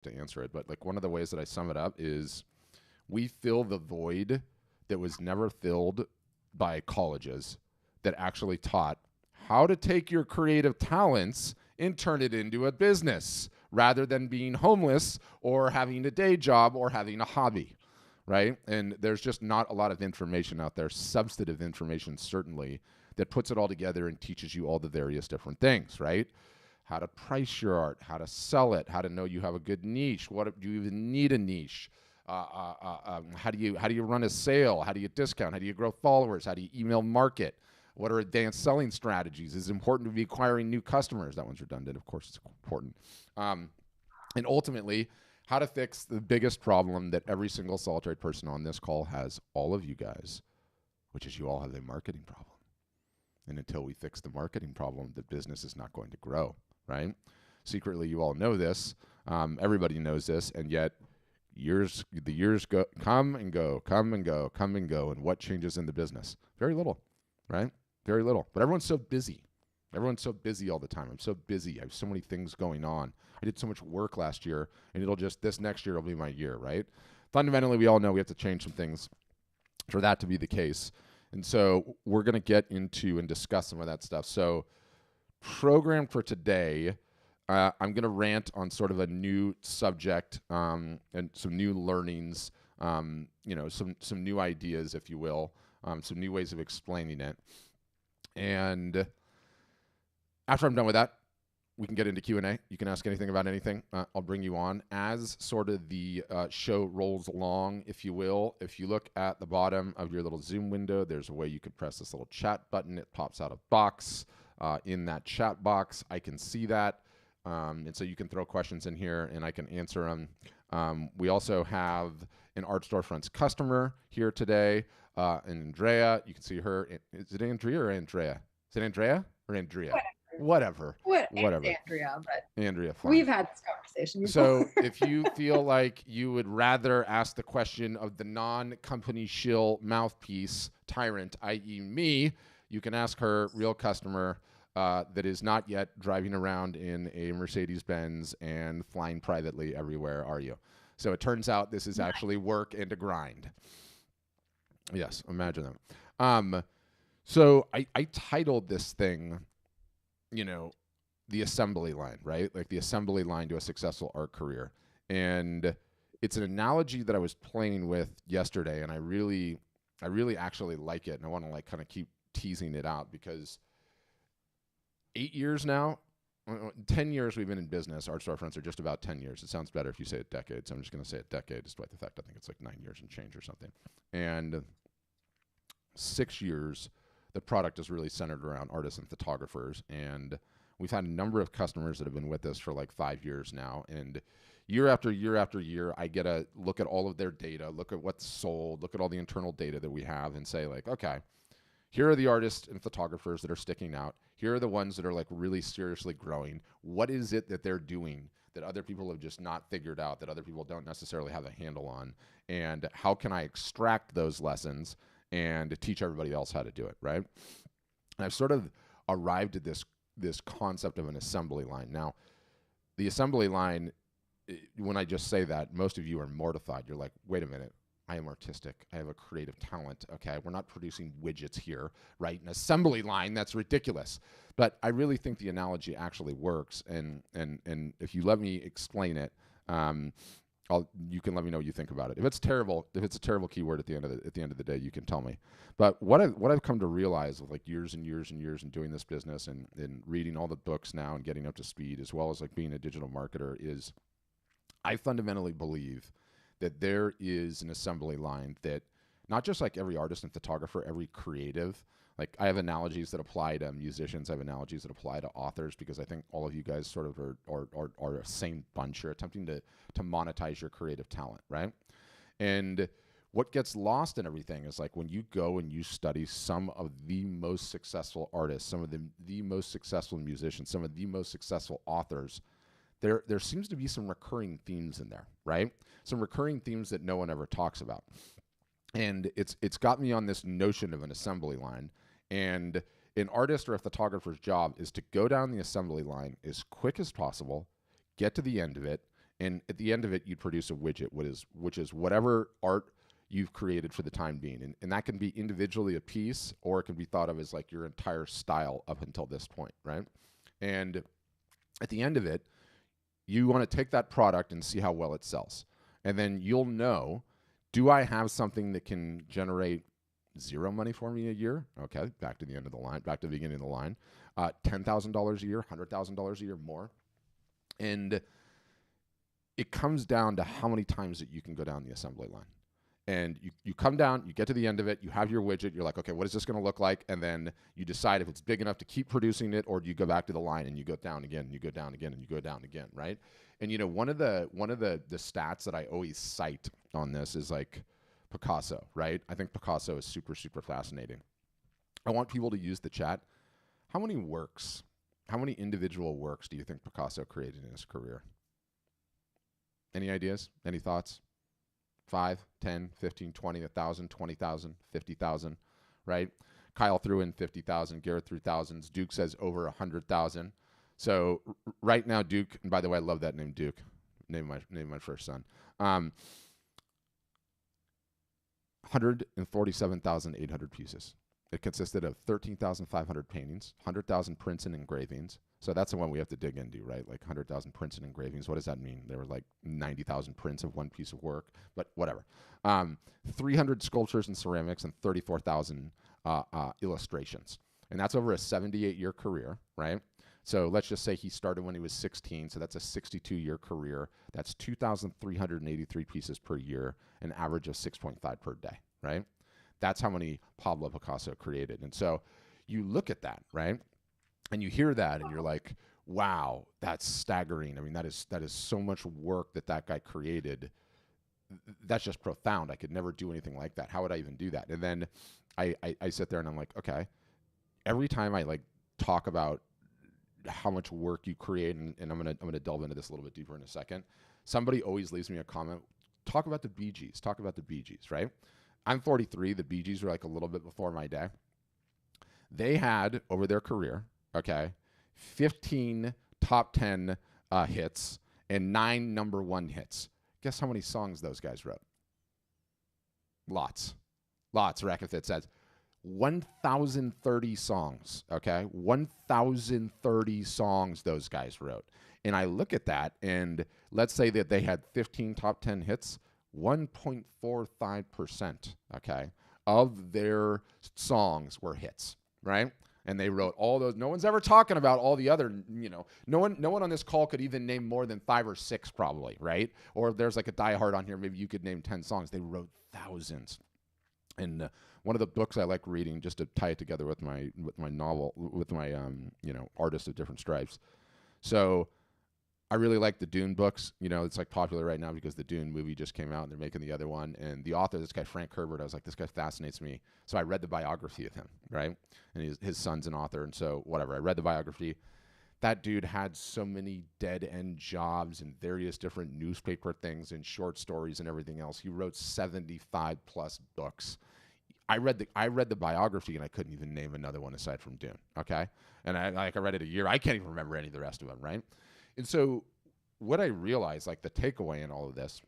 to answer it, but like one of the ways that I sum it up is we fill the void that was never filled by colleges that actually taught how to take your creative talents and turn it into a business rather than being homeless or having a day job or having a hobby, right? And there's just not a lot of information out there, substantive information certainly, that puts it all together and teaches you all the various different things, right? How to price your art, how to sell it, how to know you have a good niche. What do you even need a niche? How do you run a sale? How do you discount? How do you grow followers? How do you email market? What are advanced selling strategies? Is it important to be acquiring new customers? That one's redundant. Of course, it's important. And ultimately, how to fix the biggest problem that every single solitary person on this call has, all of you guys, which is you all have a marketing problem. And until we fix the marketing problem, the business is not going to grow, right? Secretly, you all know this. Everybody knows this, and yet the years come and go, come and go, come and go. And what changes in the business? Very little, right? Very little. But everyone's so busy. Everyone's so busy all the time. I'm so busy. I have so many things going on. I did so much work last year, and this next year will be my year, right? Fundamentally, we all know we have to change some things for that to be the case. And so we're going to get into and discuss some of that stuff. So program for today, I'm going to rant on sort of a new subject and some new learnings, some new ideas, if you will, some new ways of explaining it. And after I'm done with that, we can get into Q&A. You can ask anything about anything. I'll bring you on. As sort of the show rolls along, if you will, if you look at the bottom of your little Zoom window, there's a way you could press this little chat button. It pops out a box. In that chat box, I can see that. And so you can throw questions in here, and I can answer them. We also have an Art Storefronts customer here today, and Andrea. You can see her. Is it Andrea or Andrea? Is it Andrea or Andrea? Whatever. Andrea, but Andrea, fine. We've had this conversation before. So if you feel like you would rather ask the question of the non-company shill mouthpiece tyrant, i.e. me, you can ask her, real customer, that is not yet driving around in a Mercedes-Benz and flying privately everywhere, are you? So it turns out this is actually work and a grind. Yes, imagine that. So I titled this thing, the assembly line, right? Like the assembly line to a successful art career. And it's an analogy that I was playing with yesterday, and I really actually like it, and I want to kind of keep teasing it out because 8 years now, 10 years we've been in business. Art Storefronts are just about 10 years. It sounds better if you say a decade, so I'm just going to say a decade, despite the fact I think it's like 9 years and change or something. And 6 years, the product is really centered around artists and photographers, and we've had a number of customers that have been with us for like 5 years now, and year after year after year, I get to look at all of their data, look at what's sold, look at all the internal data that we have, and say like, okay, here are the artists and photographers that are sticking out. Here are the ones that are like really seriously growing. What is it that they're doing that other people have just not figured out, that other people don't necessarily have a handle on? And how can I extract those lessons and teach everybody else how to do it, right? And I've sort of arrived at this concept of an assembly line. Now, the assembly line, when I just say that, most of you are mortified. You're like, wait a minute. I am artistic. I have a creative talent. Okay, we're not producing widgets here, right? An assembly line, that's ridiculous. But I really think the analogy actually works. And if you let me explain it, you can let me know what you think about it. If it's terrible, if it's a terrible keyword at the end of the day, you can tell me. But what I've come to realize with like years and years and years in doing this business and reading all the books now and getting up to speed, as well as like being a digital marketer, is I fundamentally believe that there is an assembly line that not just like every artist and photographer, every creative, like I have analogies that apply to musicians, I have analogies that apply to authors, because I think all of you guys sort of are a same bunch. You're attempting to monetize your creative talent, right? And what gets lost in everything is like when you go and you study some of the most successful artists, some of the most successful musicians, some of the most successful authors, there seems to be some recurring themes in there, right? Some recurring themes that no one ever talks about. And it's got me on this notion of an assembly line. And an artist or a photographer's job is to go down the assembly line as quick as possible, get to the end of it, And at the end of it, you'd produce a widget, which is whatever art you've created for the time being. And that can be individually a piece, or it can be thought of as like your entire style up until this point, right? And at the end of it, you want to take that product and see how well it sells. And then you'll know, do I have something that can generate zero money for me a year? Okay, back to the end of the line, back to the beginning of the line. $10,000 a year, $100,000 a year more. And it comes down to how many times that you can go down the assembly line. And you come down, you get to the end of it, you have your widget, you're like, okay, what is this going to look like? And then you decide if it's big enough to keep producing it, or do you go back to the line and you go down again, and you go down again, and you go down again, right? And, you know, one of the stats that I always cite on this is like Picasso, right? I think Picasso is super, super fascinating. I want people to use the chat. How many individual works do you think Picasso created in his career? Any ideas? Any thoughts? 5, 10, 15, 20, 1,000, 20,000, 50,000, right? Kyle threw in 50,000. Garrett threw thousands. Duke says over 100,000. So right now, Duke, and by the way, I love that name, Duke. Name my first son. 147,800 pieces. It consisted of 13,500 paintings, 100,000 prints and engravings. So that's the one we have to dig into, right? Like 100,000 prints and engravings. What does that mean? There were like 90,000 prints of one piece of work, but whatever. 300 sculptures and ceramics and 34,000 illustrations. And that's over a 78-year career, right? So let's just say he started when he was 16. So that's a 62-year career. That's 2,383 pieces per year, an average of 6.5 per day, right? That's how many Pablo Picasso created. And so you look at that, right? And you hear that and you're like, wow, that's staggering. I mean, that is so much work that guy created. That's just profound. I could never do anything like that. How would I even do that? And then I sit there and I'm like, okay, every time I like talk about how much work you create, and I'm gonna delve into this a little bit deeper in a second, somebody always leaves me a comment, talk about the Bee Gees, right? I'm 43. The Bee Gees were like a little bit before my day. They had, over their career, 15 top 10 hits and 9 number 1 hits. Guess how many songs those guys wrote? Lots. Racketfit says 1,030 songs, 1,030 songs those guys wrote. And I look at that, and let's say that they had 15 top 10 hits, 1.45%, of their songs were hits, right? And they wrote all those. No one's ever talking about all the other, no one on this call could even name more than 5 or 6 probably, right? Or if there's like a diehard on here, maybe you could name 10 songs. They wrote thousands. And one of the books I like reading, just to tie it together with my novel, with my Artist of Different Stripes. So I really like the Dune books. It's like popular right now because the Dune movie just came out and they're making the other one. And the author, this guy Frank Herbert, I was like, this guy fascinates me. So I read the biography of him, right? And his son's an author, and so whatever. I read the biography. That dude had so many dead-end jobs and various different newspaper things and short stories and everything else. He wrote 75 plus books. I read the biography and I couldn't even name another one aside from Dune. And I read it a year. I can't even remember any of the rest of them, right? And so what I realized, like the takeaway in all of this,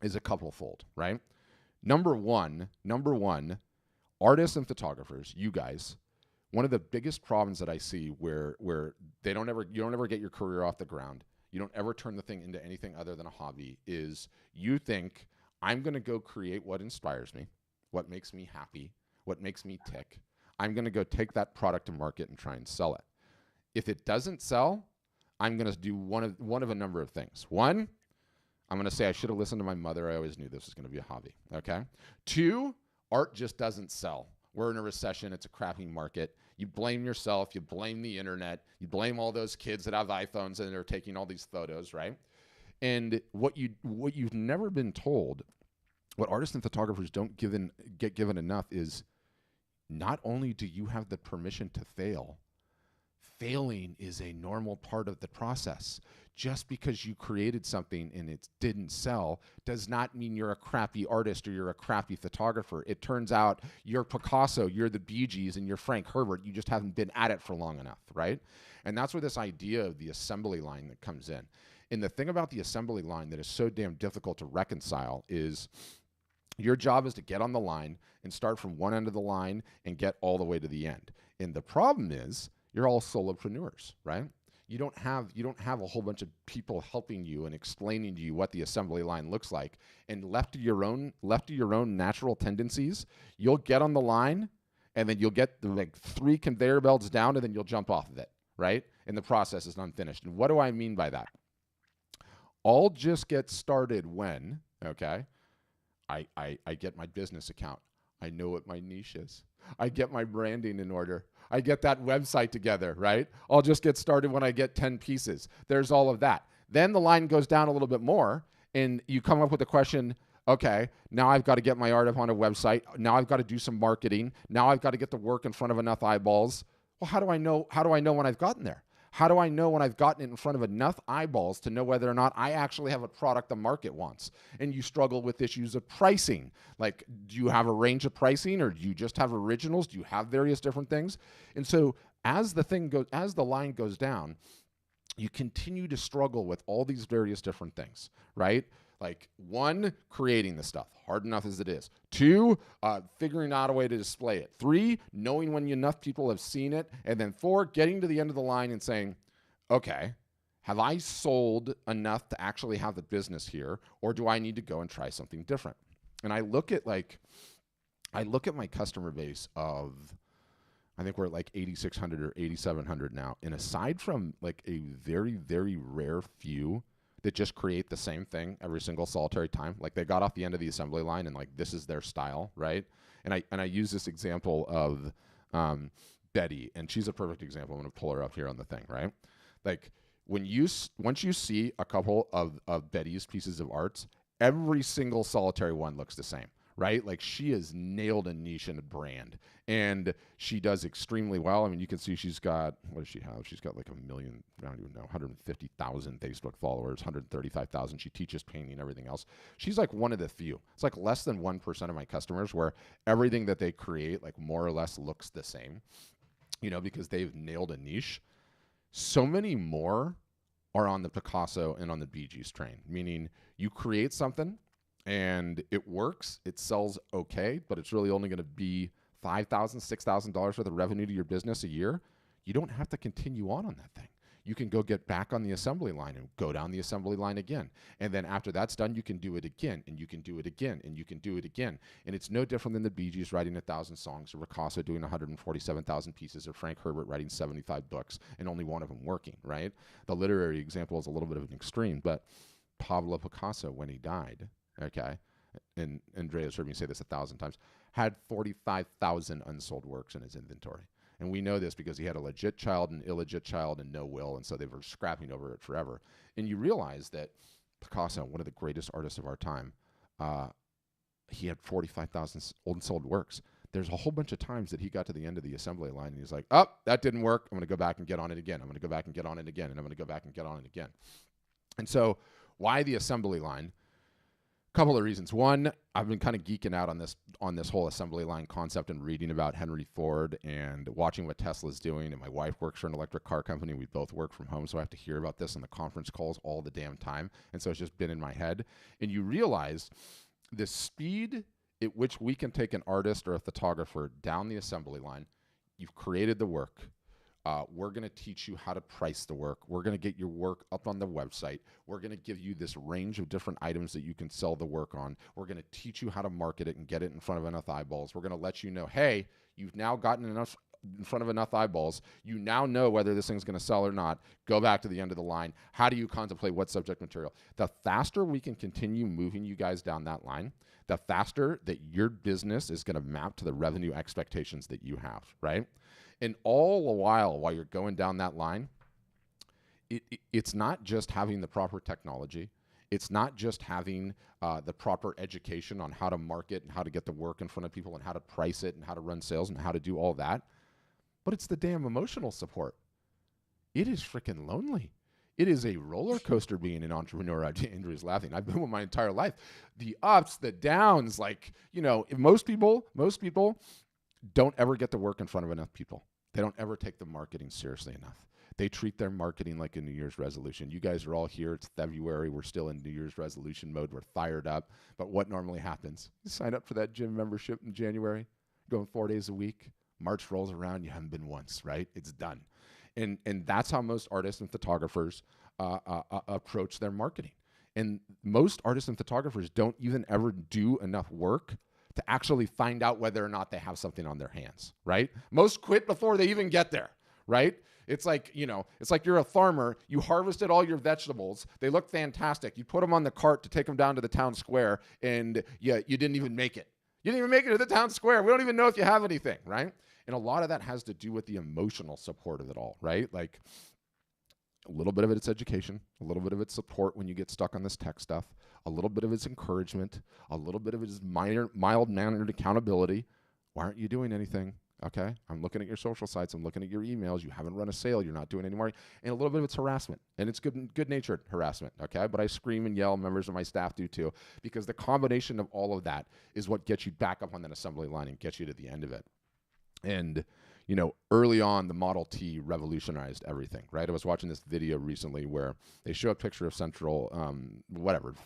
is a couple-fold, right? Number one, artists and photographers, you guys, one of the biggest problems that I see where you don't ever get your career off the ground, you don't ever turn the thing into anything other than a hobby, is you think, I'm going to go create what inspires me, what makes me happy, what makes me tick. I'm going to go take that product to market and try and sell it. If it doesn't sell, I'm going to do one of a number of things. One, I'm going to say I should have listened to my mother. I always knew this was going to be a hobby. 2, art just doesn't sell. We're in a recession. It's a crappy market. You blame yourself. You blame the internet. You blame all those kids that have iPhones and are taking all these photos, right? And what you've never been told, what artists and photographers don't get given enough, is not only do you have the permission to fail, failing is a normal part of the process. Just because you created something and it didn't sell does not mean you're a crappy artist or you're a crappy photographer. It turns out you're Picasso, you're the Bee Gees, and you're Frank Herbert. You just haven't been at it for long enough, right? And that's where this idea of the assembly line that comes in. And the thing about the assembly line that is so damn difficult to reconcile is your job is to get on the line and start from one end of the line and get all the way to the end. And the problem is you're all solopreneurs, right? You don't have a whole bunch of people helping you and explaining to you what the assembly line looks like. And left to your own natural tendencies, you'll get on the line and then you'll get the 3 conveyor belts down and then you'll jump off of it, right? And the process is unfinished. And what do I mean by that? All just gets started when, okay, I get my business account. I know what my niche is. I get my branding in order. I get that website together, right? I'll just get started when I get 10 pieces. There's all of that. Then the line goes down a little bit more, and you come up with the question, okay, now I've got to get my art up on a website. Now I've got to do some marketing. Now I've got to get the work in front of enough eyeballs. Well, how do I know when I've gotten there? How do I know when I've gotten it in front of enough eyeballs to know whether or not I actually have a product the market wants? And you struggle with issues of pricing. Like, do you have a range of pricing, or do you just have originals? Do you have various different things? And so as the line goes down, you continue to struggle with all these various different things, right? Like, 1, creating the stuff, hard enough as it is. 2, figuring out a way to display it. 3, knowing when enough people have seen it. And then 4, getting to the end of the line and saying, okay, have I sold enough to actually have the business here, or do I need to go and try something different? And I look at my customer base of, I think we're at 8,600 or 8,700 now. And aside from a very, very rare few that just create the same thing every single solitary time. Like, they got off the end of the assembly line and this is their style, right? And I use this example of Betty, and she's a perfect example. I'm going to pull her up here on the thing, right? Like, once you see a couple of Betty's pieces of arts, every single solitary one looks the same, right? Like, she has nailed a niche and a brand, and she does extremely well. I mean, you can see she's got, what does she have? She's got 150,000 Facebook followers, 135,000. She teaches painting, everything else. She's one of the few. It's less than 1% of my customers where everything that they create, more or less looks the same, because they've nailed a niche. So many more are on the Picasso and on the Bee Gees train, meaning you create something, and it works, it sells okay, but it's really only going to be $5,000, $6,000 worth of revenue to your business a year. You don't have to continue on that thing. You can go get back on the assembly line and go down the assembly line again. And then after that's done, you can do it again, and you can do it again, and you can do it again. And it's no different than the Bee Gees writing 1,000 songs, or Picasso doing 147,000 pieces, or Frank Herbert writing 75 books, and only one of them working, right? The literary example is a little bit of an extreme, but Pablo Picasso, when he died, okay, and Andrea's heard me say this 1,000 times, had 45,000 unsold works in his inventory. And we know this because he had a legit child, an illegit child, and no will, and so they were scrapping over it forever. And you realize that Picasso, one of the greatest artists of our time, he had 45,000 unsold works. There's a whole bunch of times that he got to the end of the assembly line, and he's like, oh, that didn't work. I'm going to go back and get on it again. I'm going to go back and get on it again, and I'm going to go back and get on it again. And so why the assembly line? Couple of reasons. One, I've been kind of geeking out on this whole assembly line concept and reading about Henry Ford and watching what Tesla's doing. And my wife works for an electric car company. We both work from home, so I have to hear about this in the conference calls all the damn time. And so it's just been in my head. And you realize the speed at which we can take an artist or a photographer down the assembly line. You've created the work. We're going to teach you how to price the work. We're going to get your work up on the website. We're going to give you this range of different items that you can sell the work on. We're going to teach you how to market it and get it in front of enough eyeballs. We're going to let you know, hey, you've now gotten enough in front of enough eyeballs. You now know whether this thing's going to sell or not. Go back to the end of the line. How do you contemplate what subject material? The faster we can continue moving you guys down that line, the faster that your business is going to map to the revenue expectations that you have, right? And all the while you're going down that line, it's not just having the proper technology. It's not just having the proper education on how to market and how to get the work in front of people and how to price it and how to run sales and how to do all that. But it's the damn emotional support. It is freaking lonely. It is a roller coaster being an entrepreneur. Andrew's laughing. I've been with my entire life. The ups, the downs, most people don't ever get the work in front of enough people. They don't ever take the marketing seriously enough. They treat their marketing like a New Year's resolution. You guys are all here. It's February. We're still in New Year's resolution mode. We're fired up. But what normally happens? You sign up for that gym membership in January, going 4 days a week. March rolls around. You haven't been once, right? It's done. And that's how most artists and photographers approach their marketing. And most artists and photographers don't even ever do enough work to actually find out whether or not they have something on their hands, right? Most quit before they even get there, right? It's like, it's like you're a farmer. You harvested all your vegetables. They look fantastic. You put them on the cart to take them down to the town square, and you didn't even make it. You didn't even make it to the town square. We don't even know if you have anything, right? And a lot of that has to do with the emotional support of it all, right? Like a little bit of it's education, a little bit of it's support when you get stuck on this tech stuff, a little bit of it's encouragement, a little bit of it is mild-mannered accountability. Why aren't you doing anything? Okay, I'm looking at your social sites. I'm looking at your emails. You haven't run a sale. You're not doing any more. And a little bit of it's harassment. And it's good-natured harassment, okay? But I scream and yell. Members of my staff do too. Because the combination of all of that is what gets you back up on that assembly line and gets you to the end of it. And, early on, the Model T revolutionized everything, right? I was watching this video recently where they show a picture of Central,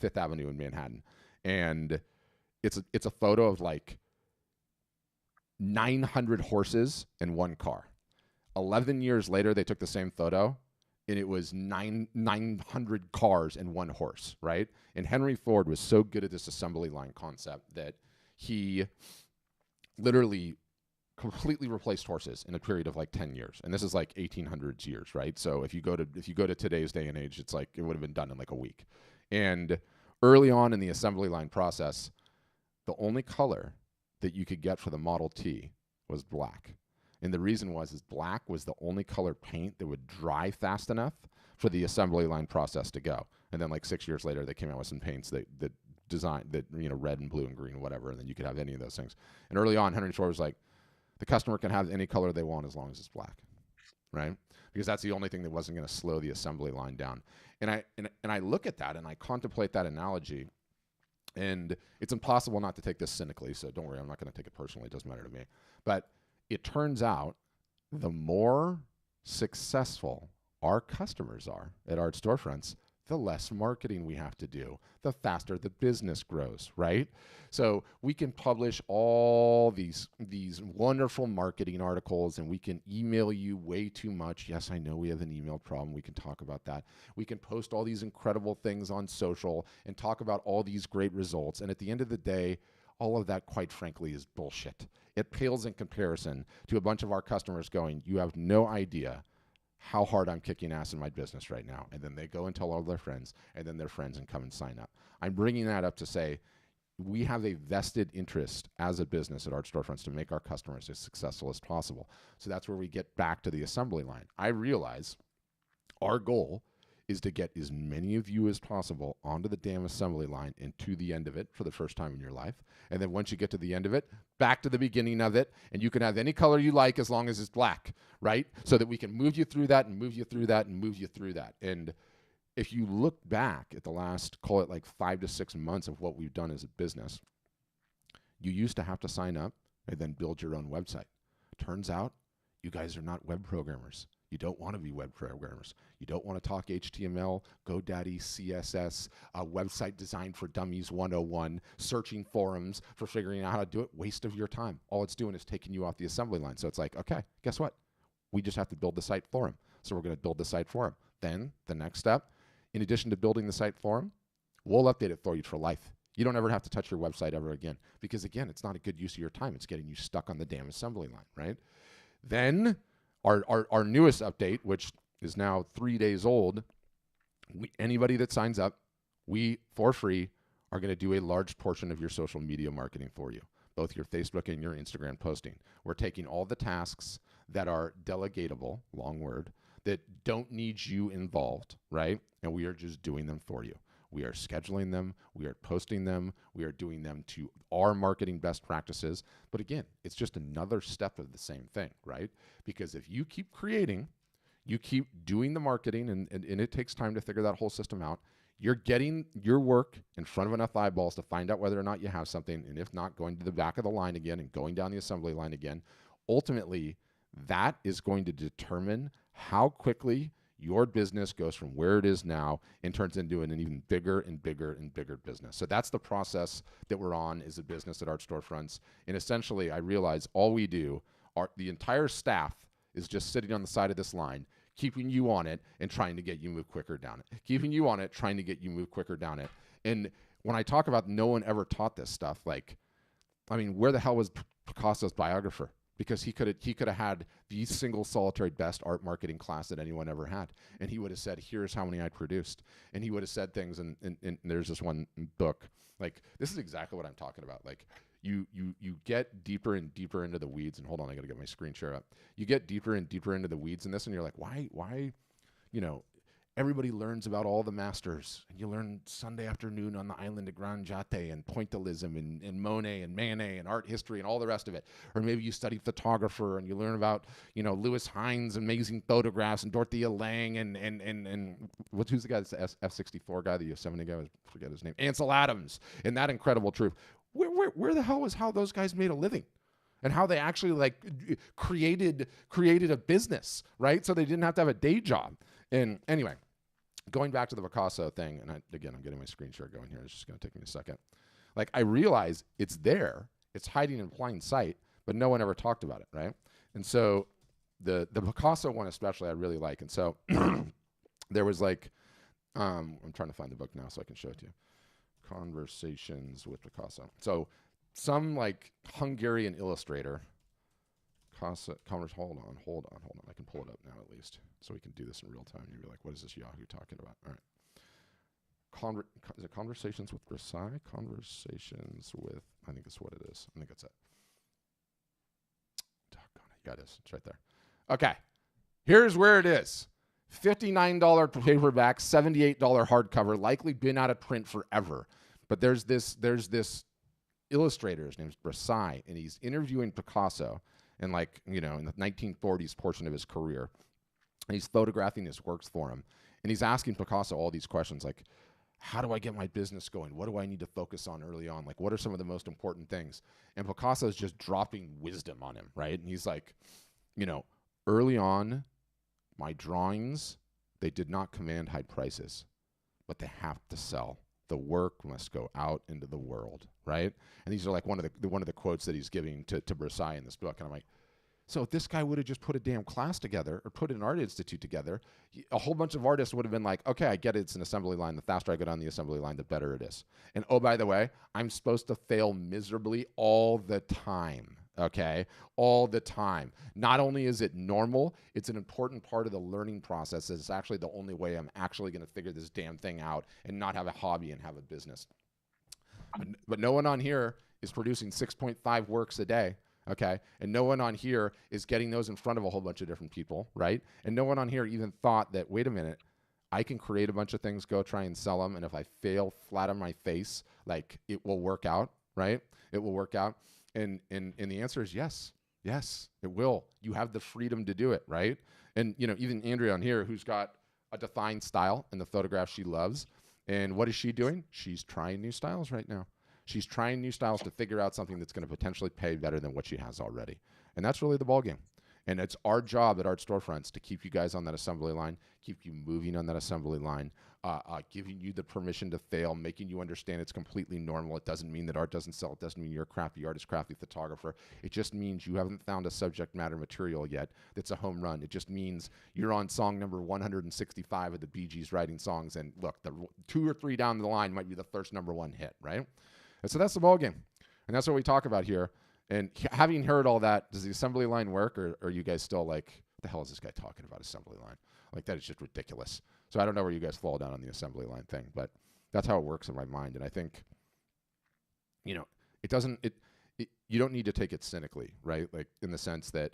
Fifth Avenue in Manhattan. And it's a photo of like 900 horses and one car. 11 years later, they took the same photo, and it was 900 cars and one horse, right? And Henry Ford was so good at this assembly line concept that he literally completely replaced horses in a period of like 10 years. And this is like 1800s years, right? So if you go to today's day and age, it's like it would have been done in like a week. And early on in the assembly line process, the only color that you could get for the Model T was black. And the reason is black was the only color paint that would dry fast enough for the assembly line process to go. And then like 6 years later, they came out with some paints that designed that, red and blue and green, whatever, and then you could have any of those things. And early on, Henry Ford was like, the customer can have any color they want as long as it's black, right? Because that's the only thing that wasn't going to slow the assembly line down. And I look at that and I contemplate that analogy. And it's impossible not to take this cynically, so don't worry, I'm not going to take it personally. It doesn't matter to me. But it turns out the more successful our customers are at Art Storefronts, the less marketing we have to do, the faster the business grows, right? So we can publish all these wonderful marketing articles, and we can email you way too much. Yes, I know we have an email problem. We can talk about that. We can post all these incredible things on social and talk about all these great results. And at the end of the day, all of that, quite frankly, is bullshit. It pales in comparison to a bunch of our customers going, you have no idea how hard I'm kicking ass in my business right now. And then they go and tell all their friends, and then their friends and come and sign up. I'm bringing that up to say we have a vested interest as a business at Art Storefronts to make our customers as successful as possible. So that's where we get back to the assembly line. I realize our goal is to get as many of you as possible onto the damn assembly line and to the end of it for the first time in your life. And then once you get to the end of it, back to the beginning of it, and you can have any color you like as long as it's black, right? So that we can move you through that and move you through that and move you through that. And if you look back at the last, call it like 5 to 6 months of what we've done as a business, you used to have to sign up and then build your own website. Turns out you guys are not web programmers. You don't want to be web programmers. You don't want to talk HTML, GoDaddy, CSS, website design for dummies 101, searching forums for figuring out how to do it. Waste of your time. All it's doing is taking you off the assembly line. So it's like, okay, guess what? We just have to build the site for them. So we're going to build the site for them. Then the next step, in addition to building the site for them, we'll update it for you for life. You don't ever have to touch your website ever again. Because again, it's not a good use of your time. It's getting you stuck on the damn assembly line, right? Then our newest update, which is now 3 days old, anybody that signs up, we, for free, are going to do a large portion of your social media marketing for you, both your Facebook and your Instagram posting. We're taking all the tasks that are delegatable, long word, that don't need you involved, right? And we are just doing them for you. We are scheduling them. We are posting them. We are doing them to our marketing best practices. But again, it's just another step of the same thing, right? Because if you keep creating, you keep doing the marketing, and it takes time to figure that whole system out, you're getting your work in front of enough eyeballs to find out whether or not you have something. And if not, going to the back of the line again and going down the assembly line again. Ultimately, that is going to determine how quickly your business goes from where it is now and turns into an even bigger and bigger and bigger business. So that's the process that we're on as a business at Art Storefronts. And essentially, I realize all we do, the entire staff is just sitting on the side of this line, keeping you on it and trying to get you move quicker down it. Keeping you on it, trying to get you move quicker down it. And when I talk about no one ever taught this stuff, like, I mean, where the hell was Picasso's biographer? Because he could have had the single solitary best art marketing class that anyone ever had. And he would have said, here's how many I produced. And he would have said things, and there's this one book. Like, this is exactly what I'm talking about. Like, you get deeper and deeper into the weeds. And hold on, I got to get my screen share up. You get deeper and deeper into the weeds in this, and you're like, why, everybody learns about all the masters, and you learn Sunday afternoon on the island of Gran Jate and pointillism and Monet and Manet and art history and all the rest of it. Or maybe you study photographer and you learn about, Lewis Hines' amazing photographs and Dorothea Lange and who's the guy that's the F-64 guy, the Yosemite guy, I forget his name, Ansel Adams, and that incredible truth. Where the hell was how those guys made a living? And how they actually created a business, right? So they didn't have to have a day job. And anyway, going back to the Picasso thing, and I'm getting my screen share going here. It's just going to take me a second. Like, I realize it's there. It's hiding in plain sight, but no one ever talked about it, right? And so the Picasso one especially I really like. And so there was I'm trying to find the book now so I can show it to you. Conversations with Picasso. So some Hungarian illustrator, hold on. I can pull it up now at least, so we can do this in real time. You'll be like, what is this Yahoo talking about? All right. Is it Conversations with Versailles? Conversations with, I think that's what it is. I think that's it. Doggone it. Yeah, it is. It's right there. Okay. Here's where it is. $59 paperback, $78 hardcover, likely been out of print forever. But there's this illustrator, his name's Versailles, and he's interviewing Picasso in in the 1940s portion of his career. And he's photographing his works for him. And he's asking Picasso all these questions like, how do I get my business going? What do I need to focus on early on? Like, what are some of the most important things? And Picasso's just dropping wisdom on him, right? And he's like, early on, my drawings, they did not command high prices, but they have to sell. The work must go out into the world, right? And these are one of the quotes that he's giving to Versailles in this book. And I'm like, so if this guy would have just put a damn class together or put an art institute together, a whole bunch of artists would have been like, okay, I get it, it's an assembly line. The faster I go down the assembly line, the better it is. And oh, by the way, I'm supposed to fail miserably all the time. Okay, all the time. Not only is it normal, it's an important part of the learning process. It's actually the only way I'm actually going to figure this damn thing out and not have a hobby and have a business. But no one on here is producing 6.5 works a day. Okay, and no one on here is getting those in front of a whole bunch of different people, right? And no one on here even thought that, wait a minute, I can create a bunch of things, go try and sell them, and if I fail flat on my face, it will work out, right? It will work out. And the answer is yes. Yes, it will. You have the freedom to do it, right? And, even Andrea on here, who's got a defined style in the photographs she loves. And what is she doing? She's trying new styles right now. She's trying new styles to figure out something that's going to potentially pay better than what she has already. And that's really the ballgame. And it's our job at Art Storefronts to keep you guys on that assembly line, keep you moving on that assembly line, giving you the permission to fail, making you understand it's completely normal. It doesn't mean that art doesn't sell. It doesn't mean you're a crappy artist, crappy photographer. It just means you haven't found a subject matter material yet that's a home run. It just means you're on song number 165 of the Bee Gees writing songs, and look, the 2 or 3 down the line might be the first #1 hit, right? And so that's the ballgame. And that's what we talk about here. And having heard all that, does the assembly line work, or are you guys still like, what the hell is this guy talking about assembly line? Like, that is just ridiculous. So I don't know where you guys fall down on the assembly line thing, but that's how it works in my mind. And I think, you don't need to take it cynically, right? Like, in the sense that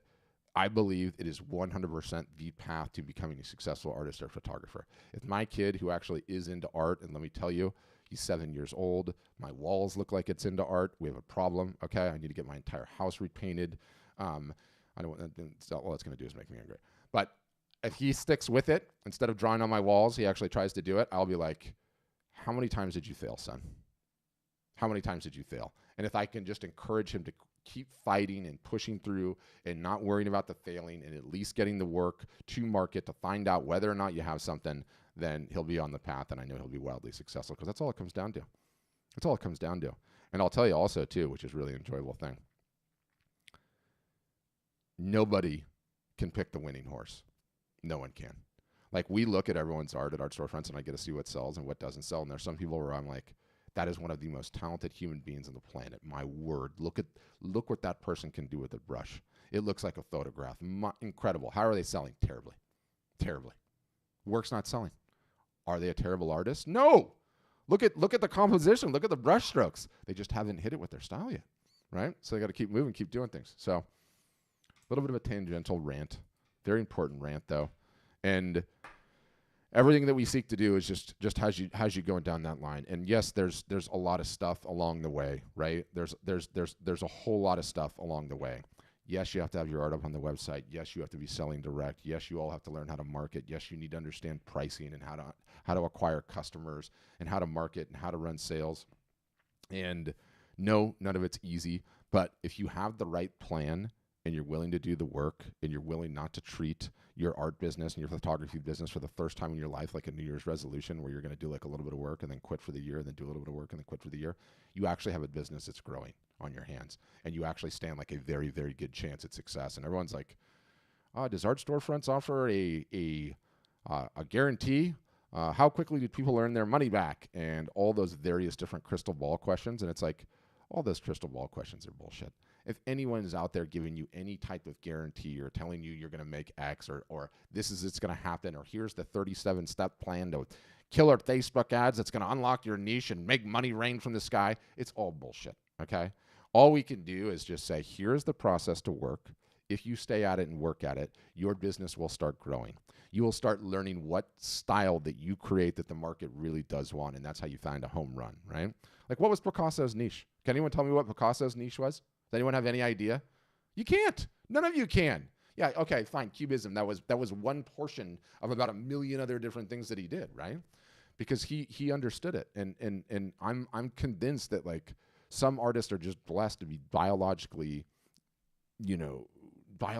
I believe it is 100% the path to becoming a successful artist or photographer. If my kid, who actually is into art, and let me tell you, he's 7 years old. My walls look like it's into art. We have a problem. Okay, I need to get my entire house repainted. I don't. All that's going to do is make me angry. But if he sticks with it, instead of drawing on my walls, he actually tries to do it. I'll be like, "How many times did you fail, son? How many times did you fail?" And if I can just encourage him to keep fighting and pushing through and not worrying about the failing and at least getting the work to market to find out whether or not you have something, then he'll be on the path, and I know he'll be wildly successful, because that's all it comes down to. That's all it comes down to. And I'll tell you also, too, which is really an enjoyable thing, nobody can pick the winning horse. No one can. Like, we look at everyone's art at art storefronts, and I get to see what sells and what doesn't sell. And there's some people where I'm like, that is one of the most talented human beings on the planet. My word, look what that person can do with a brush. It looks like a photograph. Incredible. How are they selling? Terribly. Terribly. Work's not selling. Are they a terrible artist? No. Look at the composition. Look at the brush strokes. They just haven't hit it with their style yet, right? So they got to keep moving, keep doing things. So a little bit of a tangential rant. Very important rant, though. And everything that we seek to do is just has you going down that line. And yes, there's a lot of stuff along the way, right? There's a whole lot of stuff along the way. Yes, you have to have your art up on the website. Yes, you have to be selling direct. Yes, you all have to learn how to market. Yes, you need to understand pricing and how to acquire customers and how to market and how to run sales. And no, none of it's easy. But if you have the right plan and you're willing to do the work and you're willing not to treat your art business and your photography business for the first time in your life like a New Year's resolution where you're going to do like a little bit of work and then quit for the year and then do a little bit of work and then quit for the year, you actually have a business that's growing on your hands, and you actually stand like a very, very good chance at success. And everyone's like, does art storefronts offer a guarantee? How quickly do people earn their money back? And all those various different crystal ball questions. And it's like, all those crystal ball questions are bullshit. If anyone is out there giving you any type of guarantee or telling you you're going to make X or it's going to happen, or here's the 37-step plan to killer Facebook ads that's going to unlock your niche and make money rain from the sky, it's all bullshit, okay? All we can do is just say, here's the process to work. If you stay at it and work at it, your business will start growing. You will start learning what style that you create that the market really does want, and that's how you find a home run, right? Like, what was Picasso's niche? Can anyone tell me what Picasso's niche was? Does anyone have any idea? You can't. None of you can. Yeah, okay, fine. Cubism, that was one portion of about 1 million other different things that he did, right? Because he understood it. And I'm convinced that, like, some artists are just blessed to be biologically,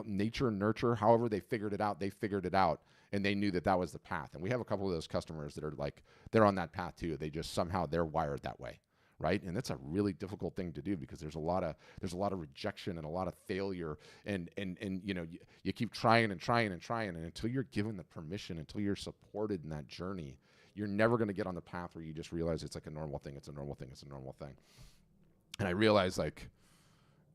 nature, nurture, however they figured it out, and they knew that was the path. And we have a couple of those customers that are like, they're on that path too. They just somehow they're wired that way, right? And that's a really difficult thing to do because there's a lot of rejection and a lot of failure, and you keep trying and trying and trying, and until you're given the permission, until you're supported in that journey, you're never going to get on the path where you just realize it's like a normal thing. It's a normal thing. It's a normal thing. And I realized, like,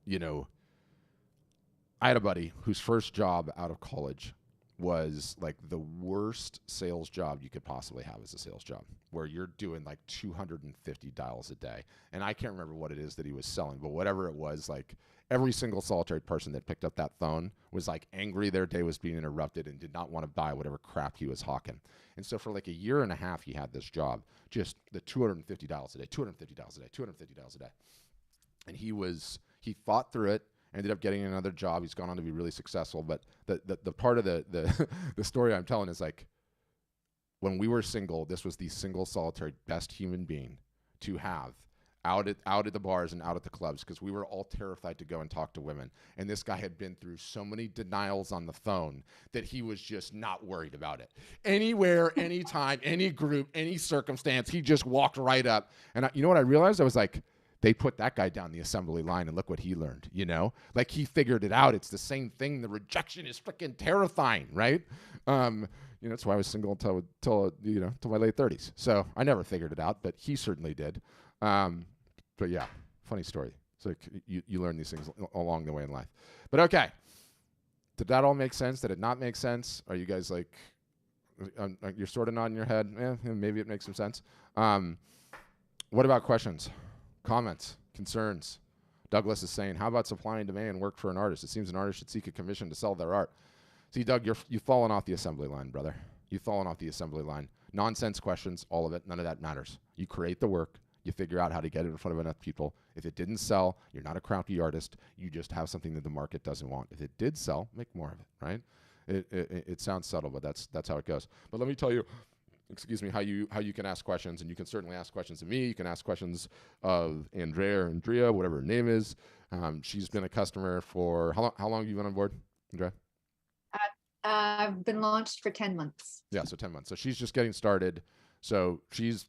I had a buddy whose first job out of college was like the worst sales job you could possibly have as a sales job, where you're doing like 250 dials a day. And I can't remember what it is that he was selling, but whatever it was, like every single solitary person that picked up that phone was like angry their day was being interrupted and did not want to buy whatever crap he was hawking. And so for like a year and a half, he had this job, just the 250 dials a day, 250 dials a day, 250 dials a day. And he fought through it, ended up getting another job. He's gone on to be really successful. But the part of the story I'm telling is, like, when we were single, this was the single solitary best human being to have out at the bars and out at the clubs, because we were all terrified to go and talk to women. And this guy had been through so many denials on the phone that he was just not worried about it. Anywhere, anytime, any group, any circumstance, he just walked right up. And you know what I realized? I was like, they put that guy down the assembly line, and look what he learned, Like, he figured it out. It's the same thing. The rejection is freaking terrifying, right? That's why I was single till my late 30s. So I never figured it out, but he certainly did. But yeah, funny story. It's like you learn these things along the way in life. But okay, did that all make sense? Did it not make sense? Are you guys like, you're sort of nodding your head? Maybe it makes some sense. What about questions? Comments, concerns? Douglas is saying, how about supply and demand work for an artist? It seems an artist should seek a commission to sell their art. See, Doug, you've fallen off the assembly line, brother. You've fallen off the assembly line. Nonsense questions, all of it, none of that matters. You create the work. You figure out how to get it in front of enough people. If it didn't sell, you're not a crappy artist. You just have something that the market doesn't want. If it did sell, make more of it, right? It sounds subtle, but that's how it goes. But let me tell you, how you can ask questions, and you can certainly ask questions of me. You can ask questions of Andrea, whatever her name is. She's been a customer for how long have you been on board, Andrea? I've been launched for 10 months. Yeah, so 10 months. So she's just getting started. So she's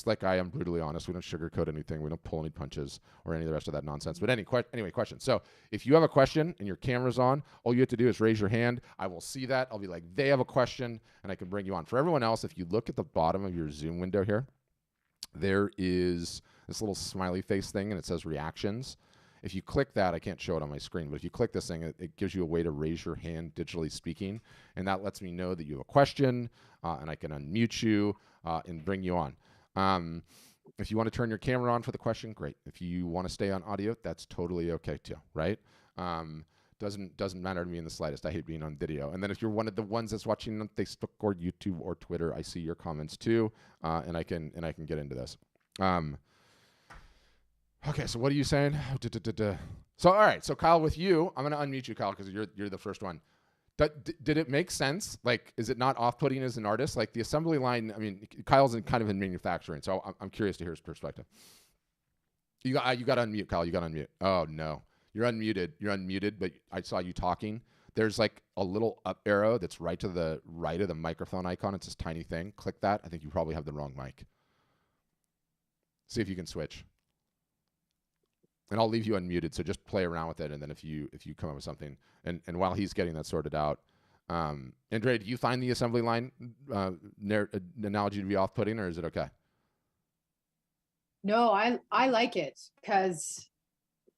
like I am, brutally honest. We don't sugarcoat anything. We don't pull any punches or any of the rest of that nonsense. But anyway, questions. So if you have a question and your camera's on, all you have to do is raise your hand. I will see that. I'll be like, they have a question, and I can bring you on. For everyone else, if you look at the bottom of your Zoom window here, there is this little smiley face thing, and it says reactions. If you click that, I can't show it on my screen, but if you click this thing, it gives you a way to raise your hand digitally speaking, and that lets me know that you have a question, and I can unmute you and bring you on. If you want to turn your camera on for the question, great. If you want to stay on audio, that's totally okay too, right? Doesn't matter to me in the slightest. I hate being on video. And then if you're one of the ones that's watching on Facebook or YouTube or Twitter, I see your comments too, and I can get into this. Okay, so what are you saying? So all right, so Kyle, with you, I'm gonna unmute you, Kyle, because you're the first one. Did it make sense? Like, is it not off-putting as an artist? Like the assembly line. I mean, Kyle's kind of in manufacturing, so I'm curious to hear his perspective. You got to unmute, Kyle. You got to unmute. Oh no, you're unmuted. You're unmuted, but I saw you talking. There's like a little up arrow that's right to the right of the microphone icon. It's this tiny thing. Click that. I think you probably have the wrong mic. See if you can switch. And I'll leave you unmuted, so just play around with it, and then if you come up with something, and while he's getting that sorted out, Andrea, do you find the assembly line analogy to be off-putting, or is it okay? No, I like it because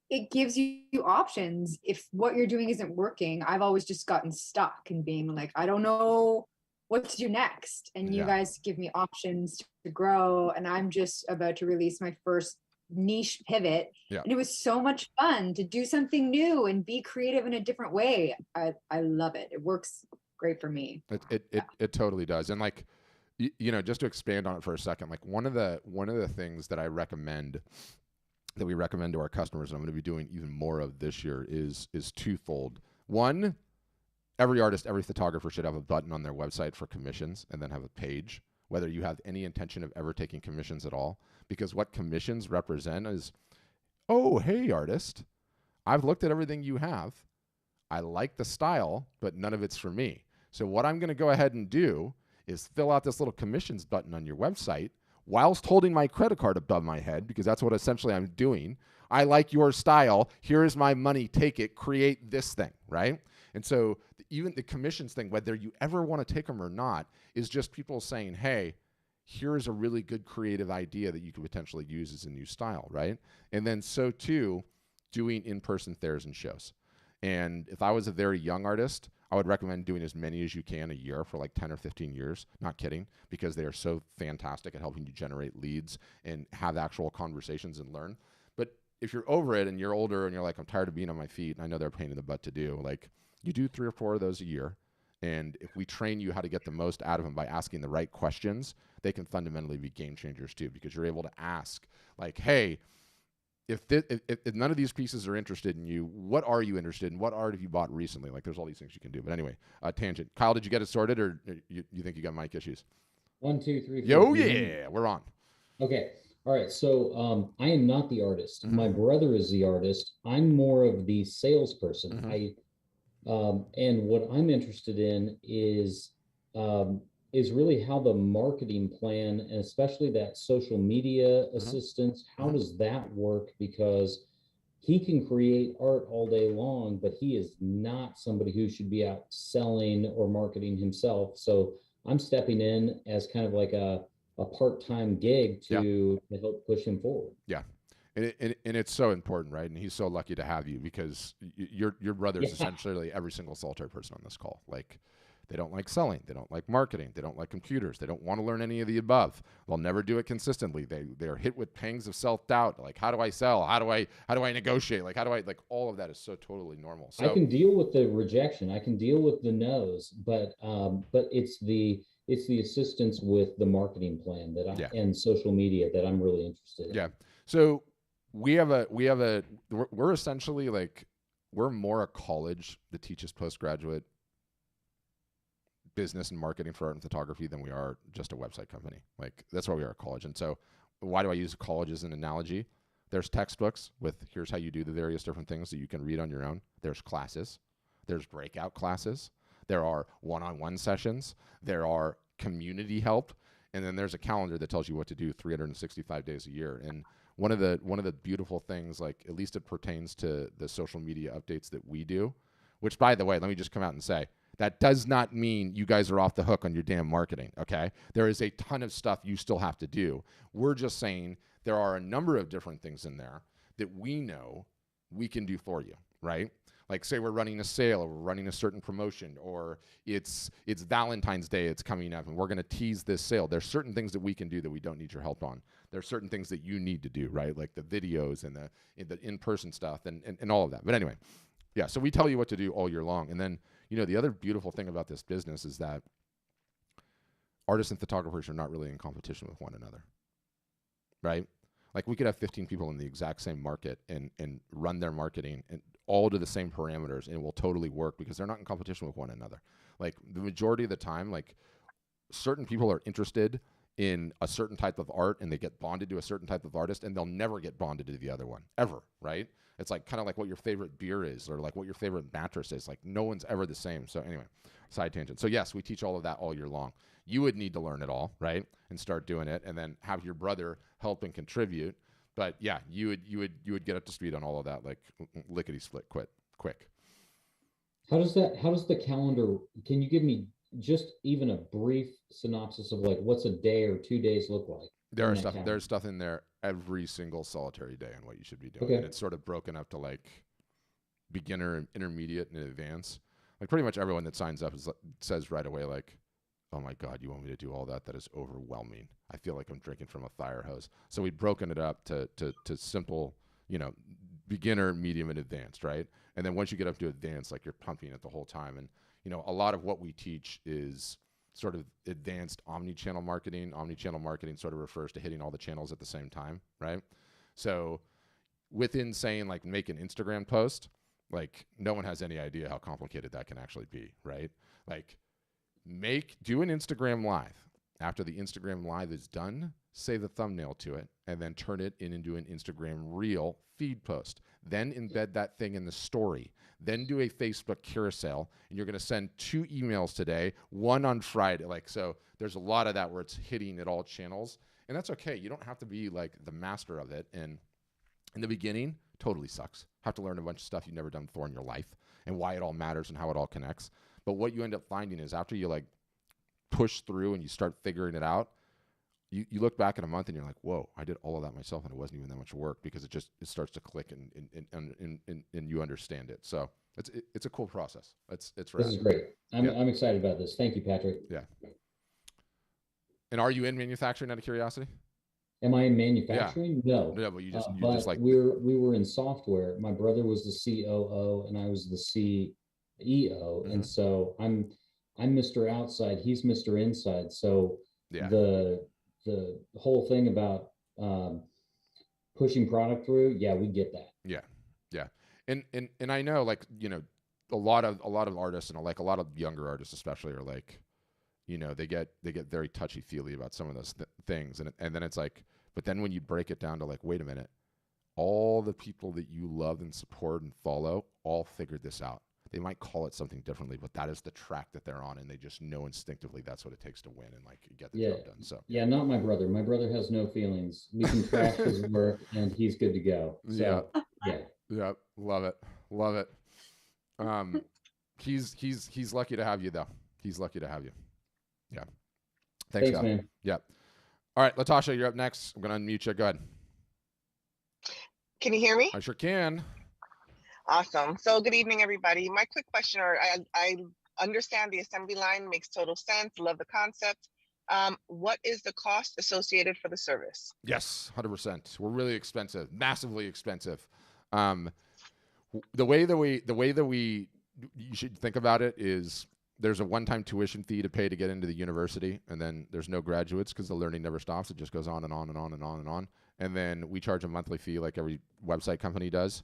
it gives you options. If what you're doing isn't working, I've always just gotten stuck and being like, I don't know what to do next. And you guys give me options to grow, and I'm just about to release my first niche pivot, and it was so much fun to do something new and be creative in a different way. I love it. It works great for me. It totally does. And like, just to expand on it for a second, like one of the things that I recommend, that we recommend to our customers, and I'm going to be doing even more of this year, is twofold. One, every artist, every photographer should have a button on their website for commissions, and then have a page, whether you have any intention of ever taking commissions at all. Because what commissions represent is, oh, hey, artist, I've looked at everything you have. I like the style, but none of it's for me. So what I'm going to go ahead and do is fill out this little commissions button on your website whilst holding my credit card above my head, because that's what essentially I'm doing. I like your style. Here is my money. Take it. Create this thing, right? And so even the commissions thing, whether you ever want to take them or not, is just people saying, hey, here's a really good creative idea that you could potentially use as a new style, right? And then so too, doing in-person fairs and shows. And if I was a very young artist, I would recommend doing as many as you can a year for like 10 or 15 years. Not kidding, because they are so fantastic at helping you generate leads and have actual conversations and learn. But if you're over it and you're older and you're like, I'm tired of being on my feet, and I know they're a pain in the butt to do, like you do 3 or 4 of those a year. And if we train you how to get the most out of them by asking the right questions, they can fundamentally be game changers too, because you're able to ask like, hey, if none of these pieces are interested in you, what are you interested in? What art have you bought recently? Like there's all these things you can do. But anyway, tangent. Kyle, did you get it sorted, or you think you got mic issues? 1, 2, 3, 4. Yo, yeah, we're on. Okay. All right. So I am not the artist. Mm-hmm. My brother is the artist. I'm more of the salesperson. Mm-hmm. And what I'm interested in is really how the marketing plan, and especially that social media assistance, how does that work? Because he can create art all day long, but he is not somebody who should be out selling or marketing himself. So I'm stepping in as kind of like a part-time gig to help push him forward. Yeah. And it's so important, right? And he's so lucky to have you, because your brother is essentially every single solitaire person on this call. Like, they don't like selling, they don't like marketing, they don't like computers, they don't want to learn any of the above. They'll never do it consistently. They're hit with pangs of self-doubt. Like, how do I sell? How do I negotiate? Like, how do I, like, all of that is so totally normal. So I can deal with the rejection, I can deal with the no's, but it's the assistance with the marketing plan that and social media that I'm really interested in. Yeah. So we're essentially like, we're more a college that teaches postgraduate business and marketing for art and photography than we are just a website company. Like that's why we are a college. And so why do I use college as an analogy? There's textbooks with here's how you do the various different things that you can read on your own. There's classes. There's breakout classes. There are one-on-one sessions. There are community help. And then there's a calendar that tells you what to do 365 days a year. And one of the beautiful things, like at least it pertains to the social media updates that we do, which by the way, let me just come out and say, that does not mean you guys are off the hook on your damn marketing, okay? There is a ton of stuff you still have to do. We're just saying there are a number of different things in there that we know we can do for you, right? Like say we're running a sale or we're running a certain promotion or it's Valentine's Day, it's coming up and we're going to tease this sale. There's certain things that we can do that we don't need your help on. There's certain things that you need to do, right? Like the videos and the in-person stuff and all of that. But anyway, yeah, so we tell you what to do all year long. And then, you know, the other beautiful thing about this business is that artists and photographers are not really in competition with one another, right? Like we could have 15 people in the exact same market and run their marketing and all to the same parameters and it will totally work because they're not in competition with one another. Like the majority of the time, like certain people are interested in a certain type of art and they get bonded to a certain type of artist and they'll never get bonded to the other one ever, right? It's like kind of like what your favorite beer is or like what your favorite mattress is. Like no one's ever the same. So anyway, side tangent. So yes, we teach all of that all year long. You would need to learn it all, right? And start doing it and then have your brother help and contribute. But yeah, you would get up to speed on all of that like lickety split quick. How does the calendar, can you give me just even a brief synopsis of like what's a day or 2 days look like? There's stuff in there every single solitary day and what you should be doing. Okay. And it's sort of broken up to like beginner, intermediate, and advanced. Like pretty much everyone that signs up says right away like, oh my God, you want me to do all that? That is overwhelming. I feel like I'm drinking from a fire hose. So we've broken it up to simple, you know, beginner, medium, and advanced, right? And then once you get up to advanced, like you're pumping it the whole time. And, you know, a lot of what we teach is sort of advanced omni-channel marketing. Omni-channel marketing sort of refers to hitting all the channels at the same time, right? So within saying like make an Instagram post, like no one has any idea how complicated that can actually be, right? Like do an Instagram live. After the Instagram live is done, say the thumbnail to it and then turn it into an Instagram reel feed post. Then embed that thing in the story. Then do a Facebook carousel and you're going to send 2 emails today, one on Friday. Like, so there's a lot of that where it's hitting at all channels and that's okay. You don't have to be like the master of it. And in the beginning, totally sucks. Have to learn a bunch of stuff you've never done before in your life and why it all matters and how it all connects. But what you end up finding is after you like push through and you start figuring it out, you look back in a month and you're like, whoa, I did all of that myself and it wasn't even that much work because it starts to click and you understand it. So it's a cool process. It's rad. This is great. I'm excited about this. Thank you, Patrick. Yeah. And are you in manufacturing out of curiosity? Am I in manufacturing? Yeah. No. Yeah, but you just like we were in software. My brother was the COO and I was the CEO. Mm-hmm. And so I'm Mr. Outside, he's Mr. Inside. So yeah. The whole thing about pushing product through, yeah, we get that. Yeah. Yeah. And I know like, you know, a lot of artists and like a lot of younger artists especially are like, you know, they get very touchy-feely about some of those things and then it's like, but then when you break it down to like, wait a minute, all the people that you love and support and follow all figured this out. They might call it something differently, but that is the track that they're on, and they just know instinctively that's what it takes to win and like get the job done. So yeah, not my brother. My brother has no feelings. We can trash his work, and he's good to go. So, yeah, love it. He's lucky to have you though. He's lucky to have you. Yeah. Thanks man. Yeah. All right, Latasha, you're up next. I'm gonna unmute you. Go ahead. Can you hear me? I sure can. Awesome. So good evening, everybody. My quick question, or I understand the assembly line, makes total sense. Love the concept. What is the cost associated for the service? Yes, 100%. We're really expensive, massively expensive. The way that we you should think about it is there's a one-time tuition fee to pay to get into the university, and then there's no graduates because the learning never stops. It just goes on and on and on and on and on. And then we charge a monthly fee like every website company does.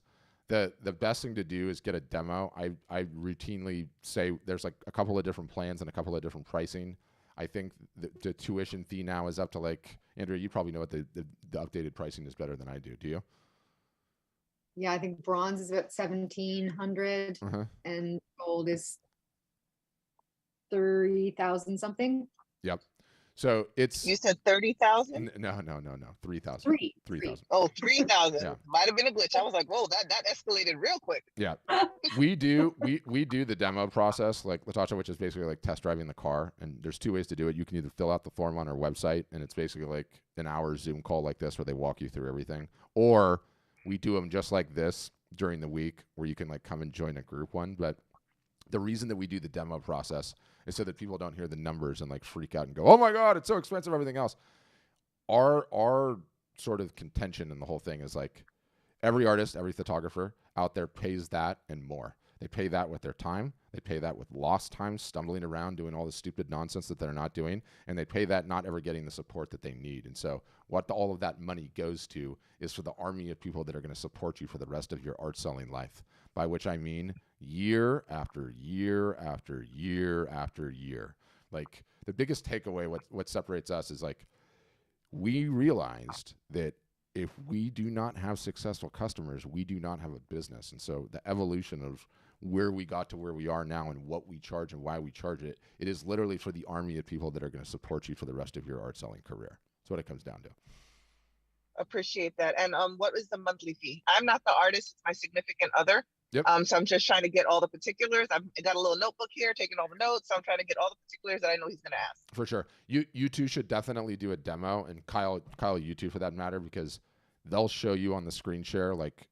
the best thing to do is get a demo. I routinely say there's like a couple of different plans and a couple of different pricing. I think the tuition fee now is up to like, Andrea, you probably know what the updated pricing is better than I do. Do you? Yeah, I think bronze is about 1,700 and gold is 30,000 something. Yep. So it's. You said 30,000? No. 3,000. 3,000. Oh, 3,000. Yeah. Might have been a glitch. I was like, whoa, that escalated real quick. Yeah. we do the demo process, like Latasha, which is basically like test driving the car. And there's two ways to do it. You can either fill out the form on our website, and it's basically like an hour Zoom call like this where they walk you through everything. Or we do them just like this during the week where you can like come and join a group one. But the reason that we do the demo process is so that people don't hear the numbers and like freak out and go, oh my God, it's so expensive, everything else. Our sort of contention in the whole thing is like every artist, every photographer out there pays that and more. They pay that with their time. They pay that with lost time, stumbling around, doing all the stupid nonsense that they're not doing. And they pay that not ever getting the support that they need. And so what all of that money goes to is for the army of people that are going to support you for the rest of your art selling life. By which I mean year after year after year after year. Like the biggest takeaway, what separates us is like, we realized that if we do not have successful customers, we do not have a business. And so the evolution of where we got to where we are now and what we charge and why we charge it, it is literally for the army of people that are going to support you for the rest of your art selling career. That's what it comes down to. Appreciate that. And what is the monthly fee? I'm not the artist, it's my significant other. Yep. So I'm just trying to get all the particulars. I've got a little notebook here, taking all the notes. So I'm trying to get all the particulars that I know he's going to ask. For sure. You two should definitely do a demo, and Kyle, you too for that matter, because they'll show you on the screen share like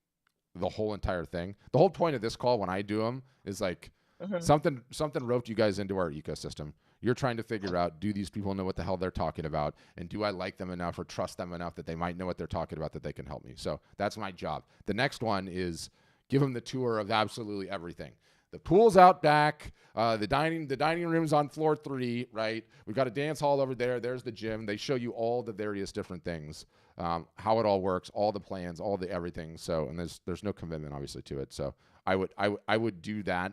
the whole entire thing. The whole point of this call when I do them is like something roped you guys into our ecosystem. You're trying to figure out, do these people know what the hell they're talking about? And do I like them enough or trust them enough that they might know what they're talking about, that they can help me? So that's my job. The next one is give them the tour of absolutely everything. The pool's out back. The dining room's on floor 3, right? We've got a dance hall over there. There's the gym. They show you all the various different things, how it all works, all the plans, all the everything. So, and there's no commitment obviously to it. So I would do that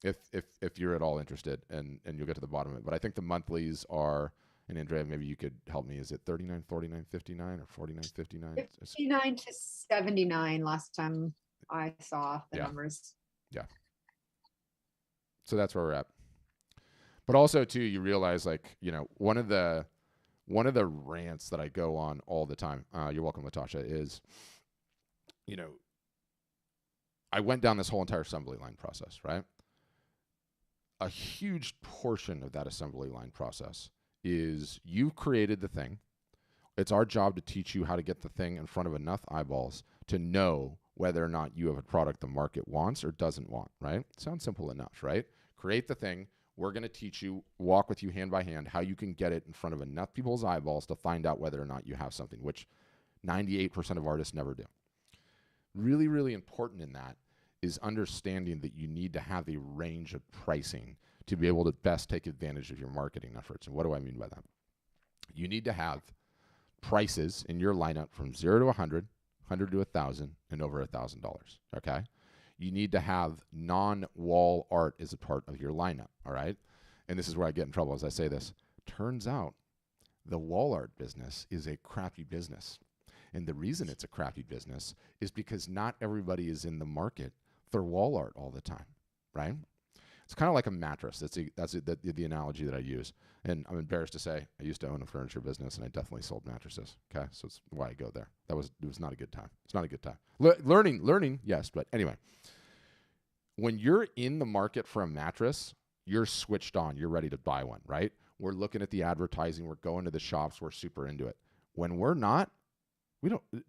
if you're at all interested, and you'll get to the bottom of it. But I think the monthlies are, and Andrea, maybe you could help me. Is it $39, $49, $59, or $49, $59? 59 to 79 last time I saw the numbers. Yeah. So that's where we're at. But also too, you realize like, you know, one of the rants that I go on all the time, you're welcome, Latasha, is, you know, I went down this whole entire assembly line process, right? A huge portion of that assembly line process is you've created the thing. It's our job to teach you how to get the thing in front of enough eyeballs to know whether or not you have a product the market wants or doesn't want, right? Sounds simple enough, right? Create the thing. We're going to teach you, walk with you hand by hand, how you can get it in front of enough people's eyeballs to find out whether or not you have something, which 98% of artists never do. Really, really important in that is understanding that you need to have a range of pricing to be able to best take advantage of your marketing efforts. And what do I mean by that? You need to have prices in your lineup from 0 to 100, 100 to 1,000, and over $1,000, okay? You need to have non-wall art as a part of your lineup, all right? And this is where I get in trouble as I say this. Turns out the wall art business is a crappy business. And the reason it's a crappy business is because not everybody is in the market for wall art all the time, right? It's kind of like a mattress. That's the analogy that I use. And I'm embarrassed to say I used to own a furniture business, and I definitely sold mattresses. Okay, so it's why I go there. It was not a good time. It's not a good time. Learning, yes, but anyway. When you're in the market for a mattress, you're switched on. You're ready to buy one, right? We're looking at the advertising. We're going to the shops. We're super into it. When we're not,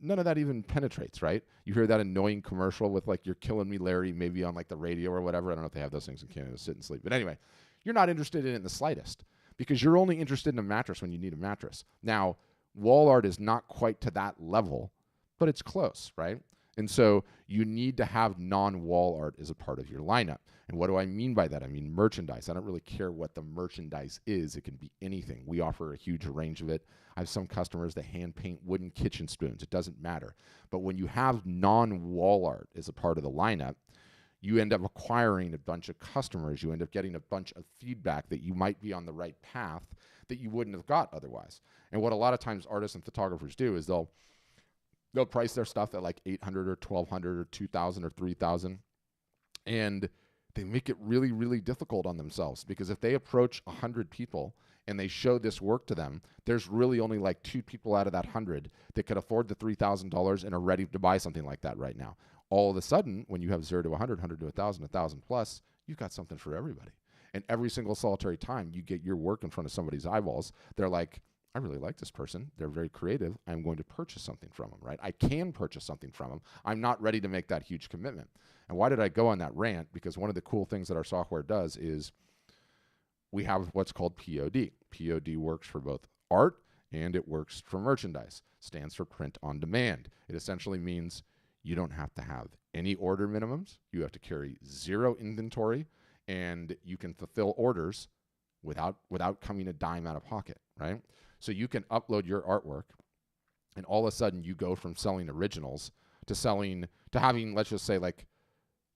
none of that even penetrates, right? You hear that annoying commercial with like, "You're killing me, Larry," maybe on like the radio or whatever. I don't know if they have those things in Canada, sit and sleep. But anyway, you're not interested in it in the slightest because you're only interested in a mattress when you need a mattress. Now, wall art is not quite to that level, but it's close, right? And so you need to have non-wall art as a part of your lineup. And what do I mean by that? I mean merchandise. I don't really care what the merchandise is. It can be anything. We offer a huge range of it. I have some customers that hand paint wooden kitchen spoons. It doesn't matter. But when you have non-wall art as a part of the lineup, you end up acquiring a bunch of customers. You end up getting a bunch of feedback that you might be on the right path that you wouldn't have got otherwise. And what a lot of times artists and photographers do is they'll price their stuff at like $800 or $1,200 or $2,000 or $3,000, and they make it really, really difficult on themselves, because if they approach 100 people and they show this work to them, there's really only like 2 people out of that 100 that could afford the $3,000 and are ready to buy something like that right now. All of a sudden, when you have 0 to 100, 100 to 1,000, 1,000 plus, you've got something for everybody. And every single solitary time you get your work in front of somebody's eyeballs, they're like, I really like this person. They're very creative. I'm going to purchase something from them, right? I can purchase something from them. I'm not ready to make that huge commitment. And why did I go on that rant? Because one of the cool things that our software does is we have what's called POD. POD works for both art and it works for merchandise. Stands for print on demand. It essentially means you don't have to have any order minimums. You have to carry 0 inventory, and you can fulfill orders without coming a dime out of pocket, right? So you can upload your artwork, and all of a sudden you go from selling originals to having, let's just say, like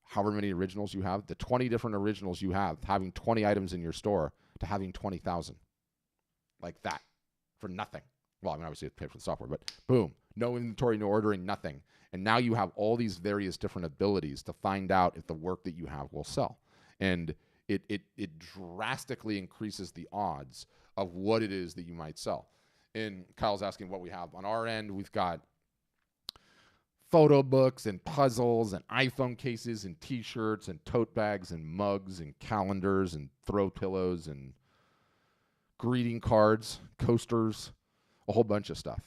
however many originals you have, the 20 different originals you have, having 20 items in your store, to having 20,000. Like that, for nothing. Well, I mean, obviously you have to pay for the software, but boom, no inventory, no ordering, nothing. And now you have all these various different abilities to find out if the work that you have will sell. And it drastically increases the odds of what it is that you might sell. And Kyle's asking what we have. On our end, we've got photo books and puzzles and iPhone cases and T-shirts and tote bags and mugs and calendars and throw pillows and greeting cards, coasters, a whole bunch of stuff.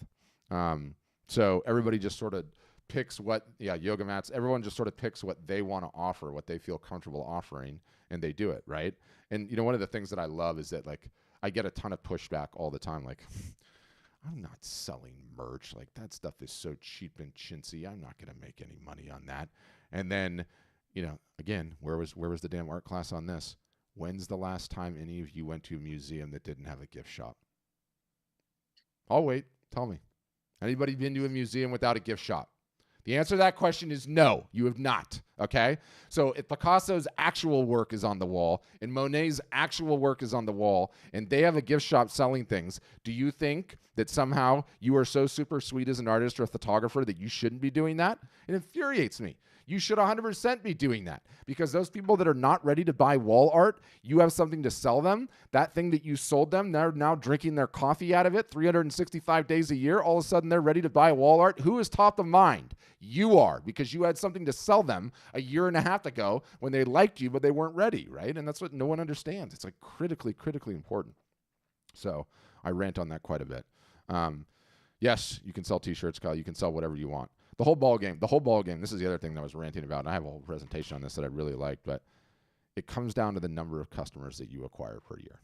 So everybody just sort of picks yoga mats. Everyone just sort of picks what they want to offer, what they feel comfortable offering, and they do it, right? And, one of the things that I love is that, like, I get a ton of pushback all the time, like, I'm not selling merch. Like, that stuff is so cheap and chintzy. I'm not going to make any money on that. And then, again, where was the damn art class on this? When's the last time any of you went to a museum that didn't have a gift shop? I'll wait. Tell me. Anybody been to a museum without a gift shop? The answer to that question is no, you have not, okay? So if Picasso's actual work is on the wall and Monet's actual work is on the wall and they have a gift shop selling things, do you think that somehow you are so super sweet as an artist or a photographer that you shouldn't be doing that? It infuriates me. You should 100% be doing that, because those people that are not ready to buy wall art, you have something to sell them. That thing that you sold them, they're now drinking their coffee out of it 365 days a year. All of a sudden, they're ready to buy wall art. Who is top of mind? You are, because you had something to sell them a year and a half ago when they liked you, but they weren't ready, right? And that's what no one understands. It's like critically, critically important. So I rant on that quite a bit. Yes, you can sell T-shirts, Kyle. You can sell whatever you want. The whole ball game, this is the other thing that I was ranting about, and I have a whole presentation on this that I really liked, but it comes down to the number of customers that you acquire per year.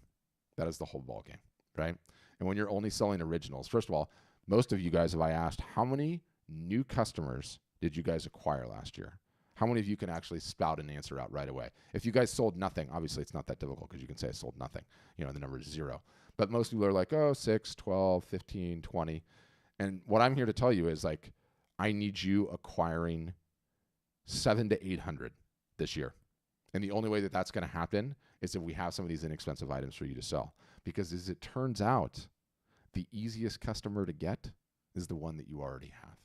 That is the whole ball game, right? And when you're only selling originals, first of all, most of you guys, have I asked, how many new customers did you guys acquire last year? How many of you can actually spout an answer out right away? If you guys sold nothing, obviously it's not that difficult because you can say I sold nothing. The number is 0. But most people are like, 6, 12, 15, 20. And what I'm here to tell you is, like, I need you acquiring 700 to 800 this year. And the only way that that's going to happen is if we have some of these inexpensive items for you to sell. Because as it turns out, the easiest customer to get is the one that you already have.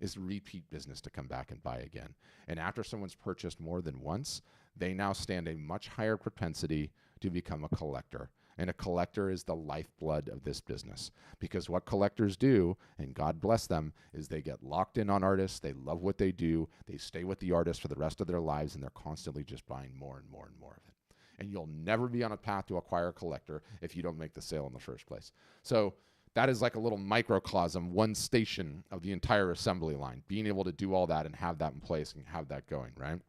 It's repeat business to come back and buy again. And after someone's purchased more than once, they now stand a much higher propensity to become a collector. And a collector is the lifeblood of this business, because what collectors do, and God bless them, is they get locked in on artists. They love what they do. They stay with the artist for the rest of their lives, and they're constantly just buying more and more and more of it. And you'll never be on a path to acquire a collector if you don't make the sale in the first place. So that is like a little microcosm, one station of the entire assembly line, being able to do all that and have that in place and have that going, right?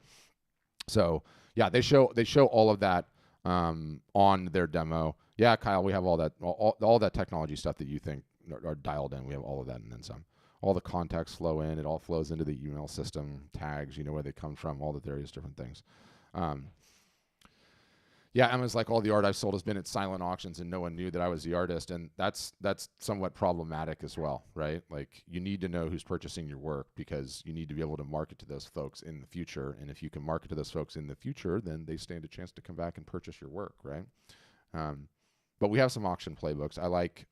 So yeah, they show all of that on their demo. Yeah, Kyle, we have all that technology stuff that you think are dialed in. We have all of that and then some. all the contacts flow in. It all flows into the email system, tags, you know where they come from, all the various different things. Yeah, Emma's like, all the art I've sold has been at silent auctions and no one knew that I was the artist. And that's somewhat problematic as well, right? Like, you need to know who's purchasing your work because you need to be able to market to those folks in the future. And if you can market to those folks in the future, then they stand a chance to come back and purchase your work, right? But we have some auction playbooks. I like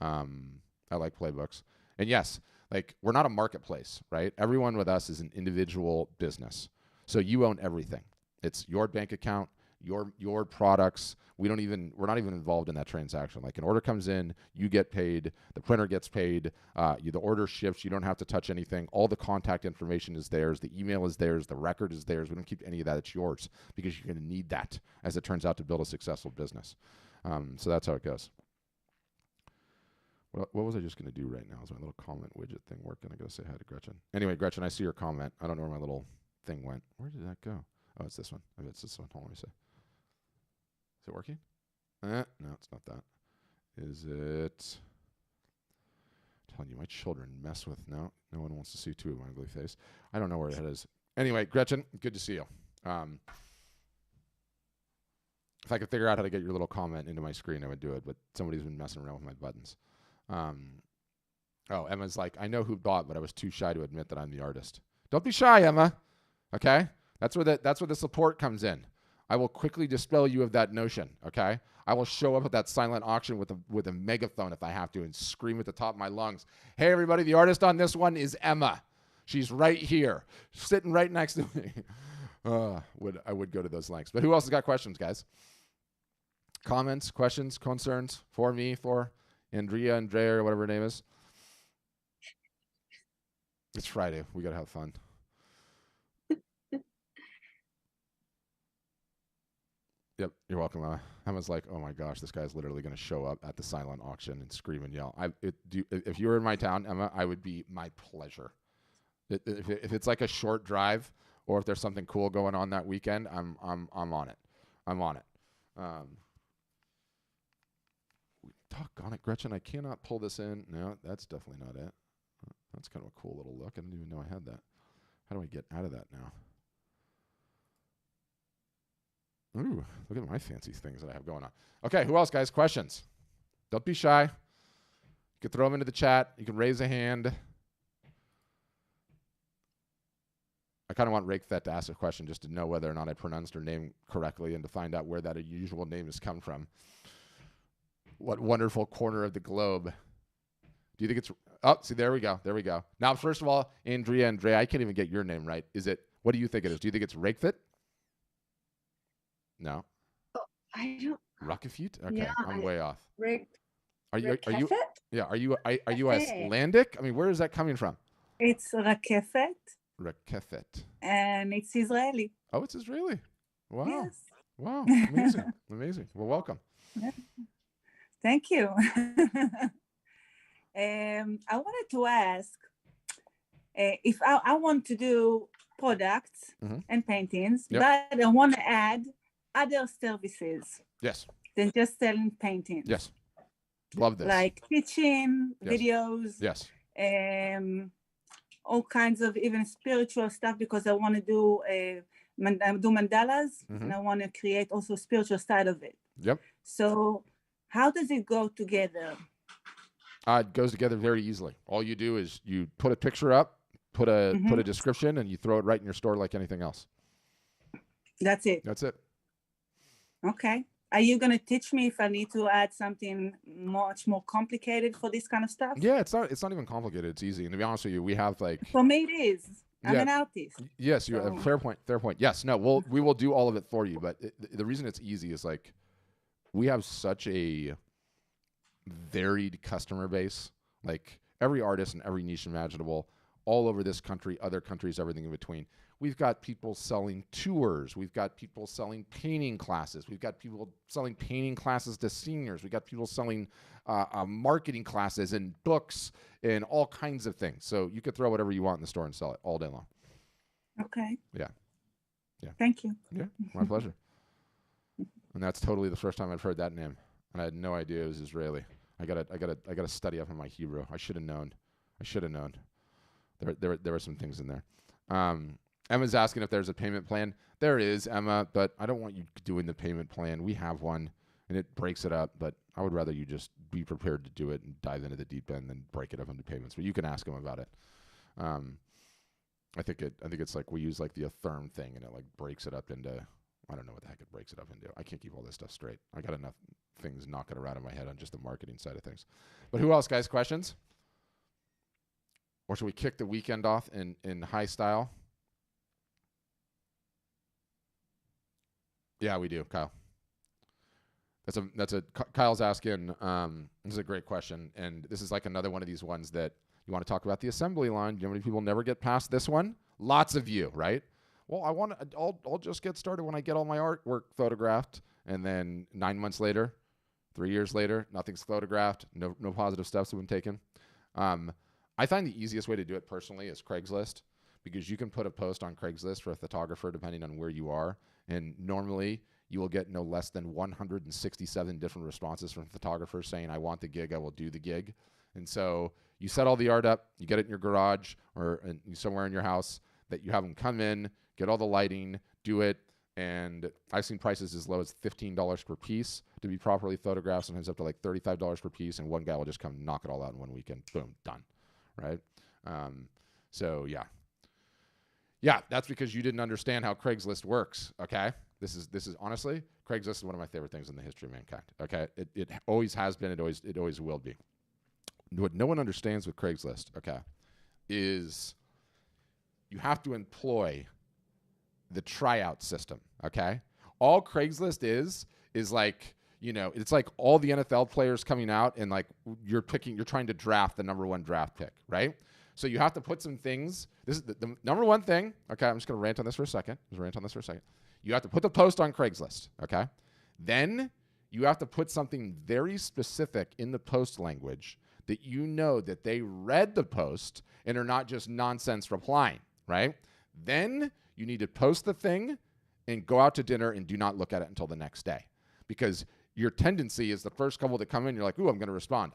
playbooks. And yes, like, we're not a marketplace, right? Everyone with us is an individual business. So you own everything. It's your bank account, your products. We're not even involved in that transaction. Like, an order comes in, you get paid, the printer gets paid, the order ships, you don't have to touch anything. All the contact information is theirs, the email is theirs, the record is theirs. We don't keep any of that. It's yours because you're going to need that as it turns out to build a successful business. So that's how it goes. What was I just going to do right now? Is my little comment widget thing working? I got to say hi to Gretchen. Anyway, Gretchen, I see your comment. I don't know where my little thing went. Where did that go? Oh, it's this one. Oh, it's this one. Hold on, let me see. Is it working? No, it's not that. Is it? I'm telling you, my children mess with. No one wants to see two of my ugly face. I don't know where it is. Anyway, Gretchen, good to see you. If I could figure out how to get your little comment into my screen, I would do it, but somebody's been messing around with my buttons. Oh, Emma's like, I know who bought, but I was too shy to admit that I'm the artist. Don't be shy, Emma. Okay? That's where the support comes in. I will quickly dispel you of that notion, okay? I will show up at that silent auction with a megaphone if I have to and scream at the top of my lungs, hey, everybody, the artist on this one is Emma. She's right here, sitting right next to me. I would go to those lengths. But who else has got questions, guys? Comments, questions, concerns for me, for Andrea, or whatever her name is? It's Friday. We got to have fun. Yep, you're welcome, Emma. Emma's like, oh my gosh, this guy's literally going to show up at the silent auction and scream and yell. If you were in my town, Emma, I would be my pleasure. If it's like a short drive or if there's something cool going on that weekend, I'm on it. I'm on it. Doggone it, Gretchen, I cannot pull this in. No, that's definitely not it. That's kind of a cool little look. I didn't even know I had that. How do I get out of that now? Ooh, look at my fancy things that I have going on. Okay, who else, guys? Questions? Don't be shy. You can throw them into the chat. You can raise a hand. I kind of want Rakethet to ask a question just to know whether or not I pronounced her name correctly and to find out where that unusual name has come from. What wonderful corner of the globe. Do you think it's... Oh, see, there we go. There we go. Now, first of all, Andrea, I can't even get your name right. What do you think it is? Do you think it's Rakethet? No. Oh, I don't. Rockefeet? Okay, Yeah, I'm way off. Are you? Yeah, are you Icelandic? I mean, where is that coming from? It's Rakefet. Rakefet. And it's Israeli. Oh, it's Israeli. Wow. Yes. Wow. Amazing. Amazing. Well, welcome. Yeah. Thank you. I wanted to ask if I want to do products and paintings, but I want to add other services. Yes. Than just selling paintings. Yes. Love this. Like teaching, videos. Yes. All kinds of even spiritual stuff because I want to do mandalas and I want to create also spiritual side of it. Yep. So how does it go together? It goes together very easily. All you do is you put a picture up, put a description, and you throw it right in your store like anything else. That's it. That's it. Okay. Are you going to teach me if I need to add something much more complicated for this kind of stuff? Yeah, it's not even complicated. It's easy. And to be honest with you, we have like... For me, it is. I'm an artist. Yes, you have fair point. Fair point. Yes, no, we will do all of it for you. But the reason it's easy is like we have such a varied customer base. Like every artist in every niche imaginable, all over this country, other countries, everything in between. We've got people selling tours. We've got people selling painting classes. We've got people selling painting classes to seniors. We've got people selling marketing classes and books and all kinds of things. So you could throw whatever you want in the store and sell it all day long. Okay. Yeah. Thank you. Yeah, my pleasure. And that's totally the first time I've heard that name, and I had no idea it was Israeli. I gotta study up on my Hebrew. I should have known. I should have known. There were some things in there. Emma's asking if there's a payment plan. There is, Emma, but I don't want you doing the payment plan. We have one, and it breaks it up, but I would rather you just be prepared to do it and dive into the deep end than break it up into payments. But you can ask them about it. I think it's like we use like the Atherm thing, and it like breaks it up into, I don't know what the heck it breaks it up into. I can't keep all this stuff straight. I got enough things knocking around in my head on just the marketing side of things. But who else, guys? Questions? Or should we kick the weekend off in high style? Yeah, we do, Kyle. Kyle's asking, this is a great question, and this is like another one of these ones that you want to talk about the assembly line. You know how many people never get past this one? Lots of you, right? Well, I'll just get started when I get all my artwork photographed, and then 9 months later, 3 years later, nothing's photographed, no positive steps have been taken. I find the easiest way to do it personally is Craigslist, because you can put a post on Craigslist for a photographer depending on where you are, and normally you will get no less than 167 different responses from photographers saying, I want the gig, I will do the gig. And so you set all the art up, you get it in your garage or somewhere in your house, that you have them come in, get all the lighting, do it, and I've seen prices as low as $15 per piece to be properly photographed, sometimes up to like $35 per piece, and one guy will just come knock it all out in one weekend. Boom, done, right? So yeah, that's because you didn't understand how Craigslist works, okay? This is honestly, Craigslist is one of my favorite things in the history of mankind, okay? It always has been, it always will be. What no one understands with Craigslist, okay, is you have to employ the tryout system, okay? All Craigslist is like, you know, it's like all the NFL players coming out and like you're trying to draft the number 1 draft pick, right? So you have to put some things. This is the number one thing. Okay, I'm just going to rant on this for a second. You have to put the post on Craigslist, okay? Then you have to put something very specific in the post language that you know that they read the post and are not just nonsense replying, right? Then you need to post the thing and go out to dinner and do not look at it until the next day, because your tendency is the first couple that come in, you're like, ooh, I'm going to respond.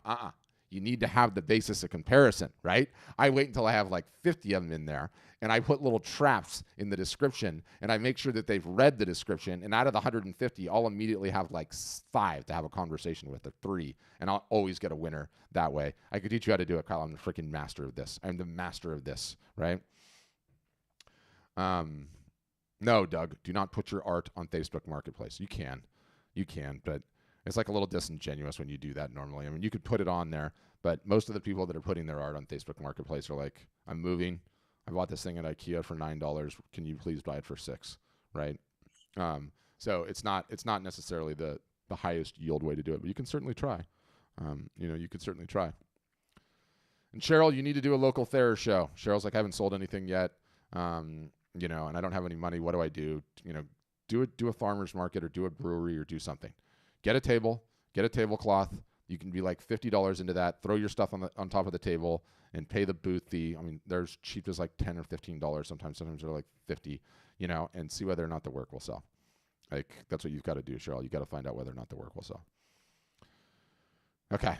You need to have the basis of comparison, right? I wait until I have like 50 of them in there, and I put little traps in the description, and I make sure that they've read the description, and out of the 150, I'll immediately have like 5 to have a conversation with, or 3, and I'll always get a winner that way. I could teach you how to do it, Kyle. I'm the freaking master of this. I'm the master of this, right? No, Doug, do not put your art on Facebook Marketplace. You can, but it's like a little disingenuous when you do that normally. I mean, you could put it on there, but most of the people that are putting their art on Facebook Marketplace are like, I'm moving. I bought this thing at IKEA for $9. Can you please buy it for $6, right? So it's not necessarily the highest yield way to do it, but you can certainly try. You could certainly try. And Cheryl, you need to do a local Thayer show. Cheryl's like, I haven't sold anything yet, and I don't have any money. What do I do? Do a farmer's market or do a brewery or do something. Get a table, get a tablecloth. You can be like $50 into that. Throw your stuff on top of the table and pay the booth fee. I mean, there's cheap as like $10 or $15 sometimes. Sometimes they're like $50, and see whether or not the work will sell. Like, that's what you've got to do, Cheryl. You got to find out whether or not the work will sell. Okay.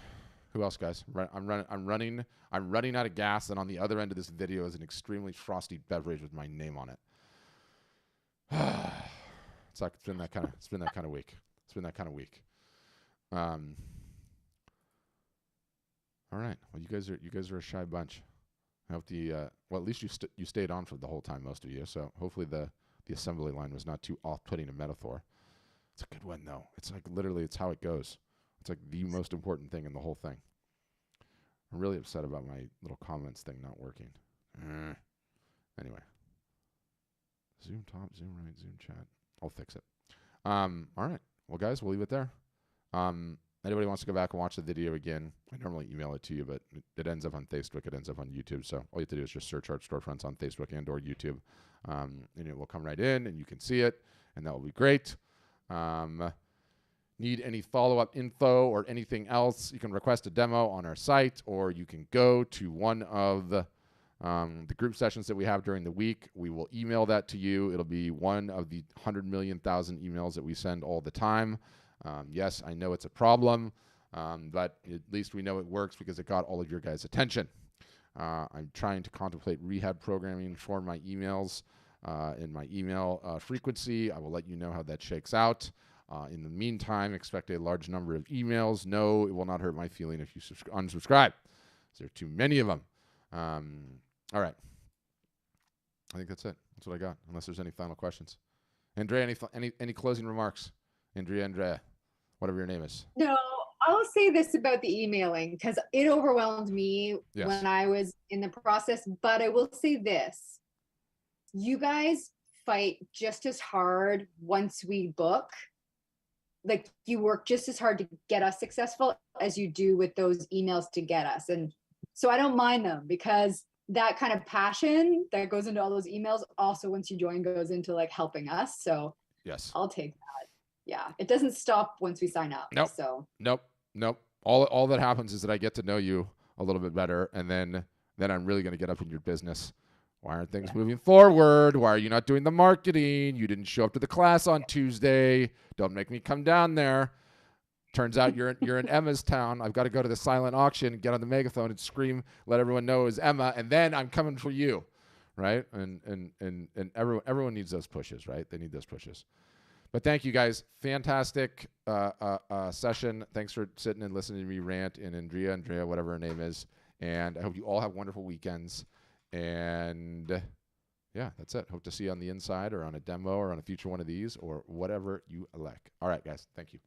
Who else, guys? I'm running out of gas, and on the other end of this video is an extremely frosty beverage with my name on it. It's been that kind of week. All right. Well, you guys are a shy bunch. I hope at least you stayed on for the whole time, most of you. So hopefully the assembly line was not too off-putting a metaphor. It's a good one though. It's like literally it's how it goes. It's like the most important thing in the whole thing. I'm really upset about my little comments thing not working. Anyway. Zoom top, zoom right, zoom chat. I'll fix it. All right. Well, guys, we'll leave it there. Anybody wants to go back and watch the video again, I normally email it to you, but it ends up on Facebook. It ends up on YouTube. So all you have to do is just search Art Storefronts on Facebook and or YouTube. And it will come right in, and you can see it, and that will be great. Need any follow-up info or anything else, you can request a demo on our site, or you can go to one of the group sessions that we have during the week. We will email that to you. It'll be one of the 100 million thousand emails that we send all the time. Yes, I know it's a problem, but at least we know it works because it got all of your guys' attention. I'm trying to contemplate rehab programming for my emails in my email frequency. I will let you know how that shakes out. In the meantime, expect a large number of emails. No, it will not hurt my feeling if you unsubscribe. There are too many of them. All right. I think that's it. That's what I got, unless there's any final questions. Andrea, any closing remarks? Andrea, whatever your name is. No, I'll say this about the emailing because it overwhelmed me when I was in the process. But I will say this. You guys fight just as hard once we book. Like, you work just as hard to get us successful as you do with those emails to get us. And so I don't mind them, because that kind of passion that goes into all those emails also, once you join, goes into like helping us. So yes, I'll take that. Yeah. It doesn't stop once we sign up. Nope. So nope. All that happens is that I get to know you a little bit better. And then I'm really going to get up in your business. Why aren't things moving forward? Why are you not doing the marketing? You didn't show up to the class on Tuesday. Don't make me come down there. Turns out you're in Emma's town. I've got to go to the silent auction, get on the megaphone and scream, let everyone know it was Emma, and then I'm coming for you, right? And everyone needs those pushes, right? They need those pushes. But thank you guys. Fantastic session. Thanks for sitting and listening to me rant, and Andrea, whatever her name is. And I hope you all have wonderful weekends. And yeah, that's it. Hope to see you on the inside or on a demo or on a future one of these or whatever you like. All right, guys. Thank you.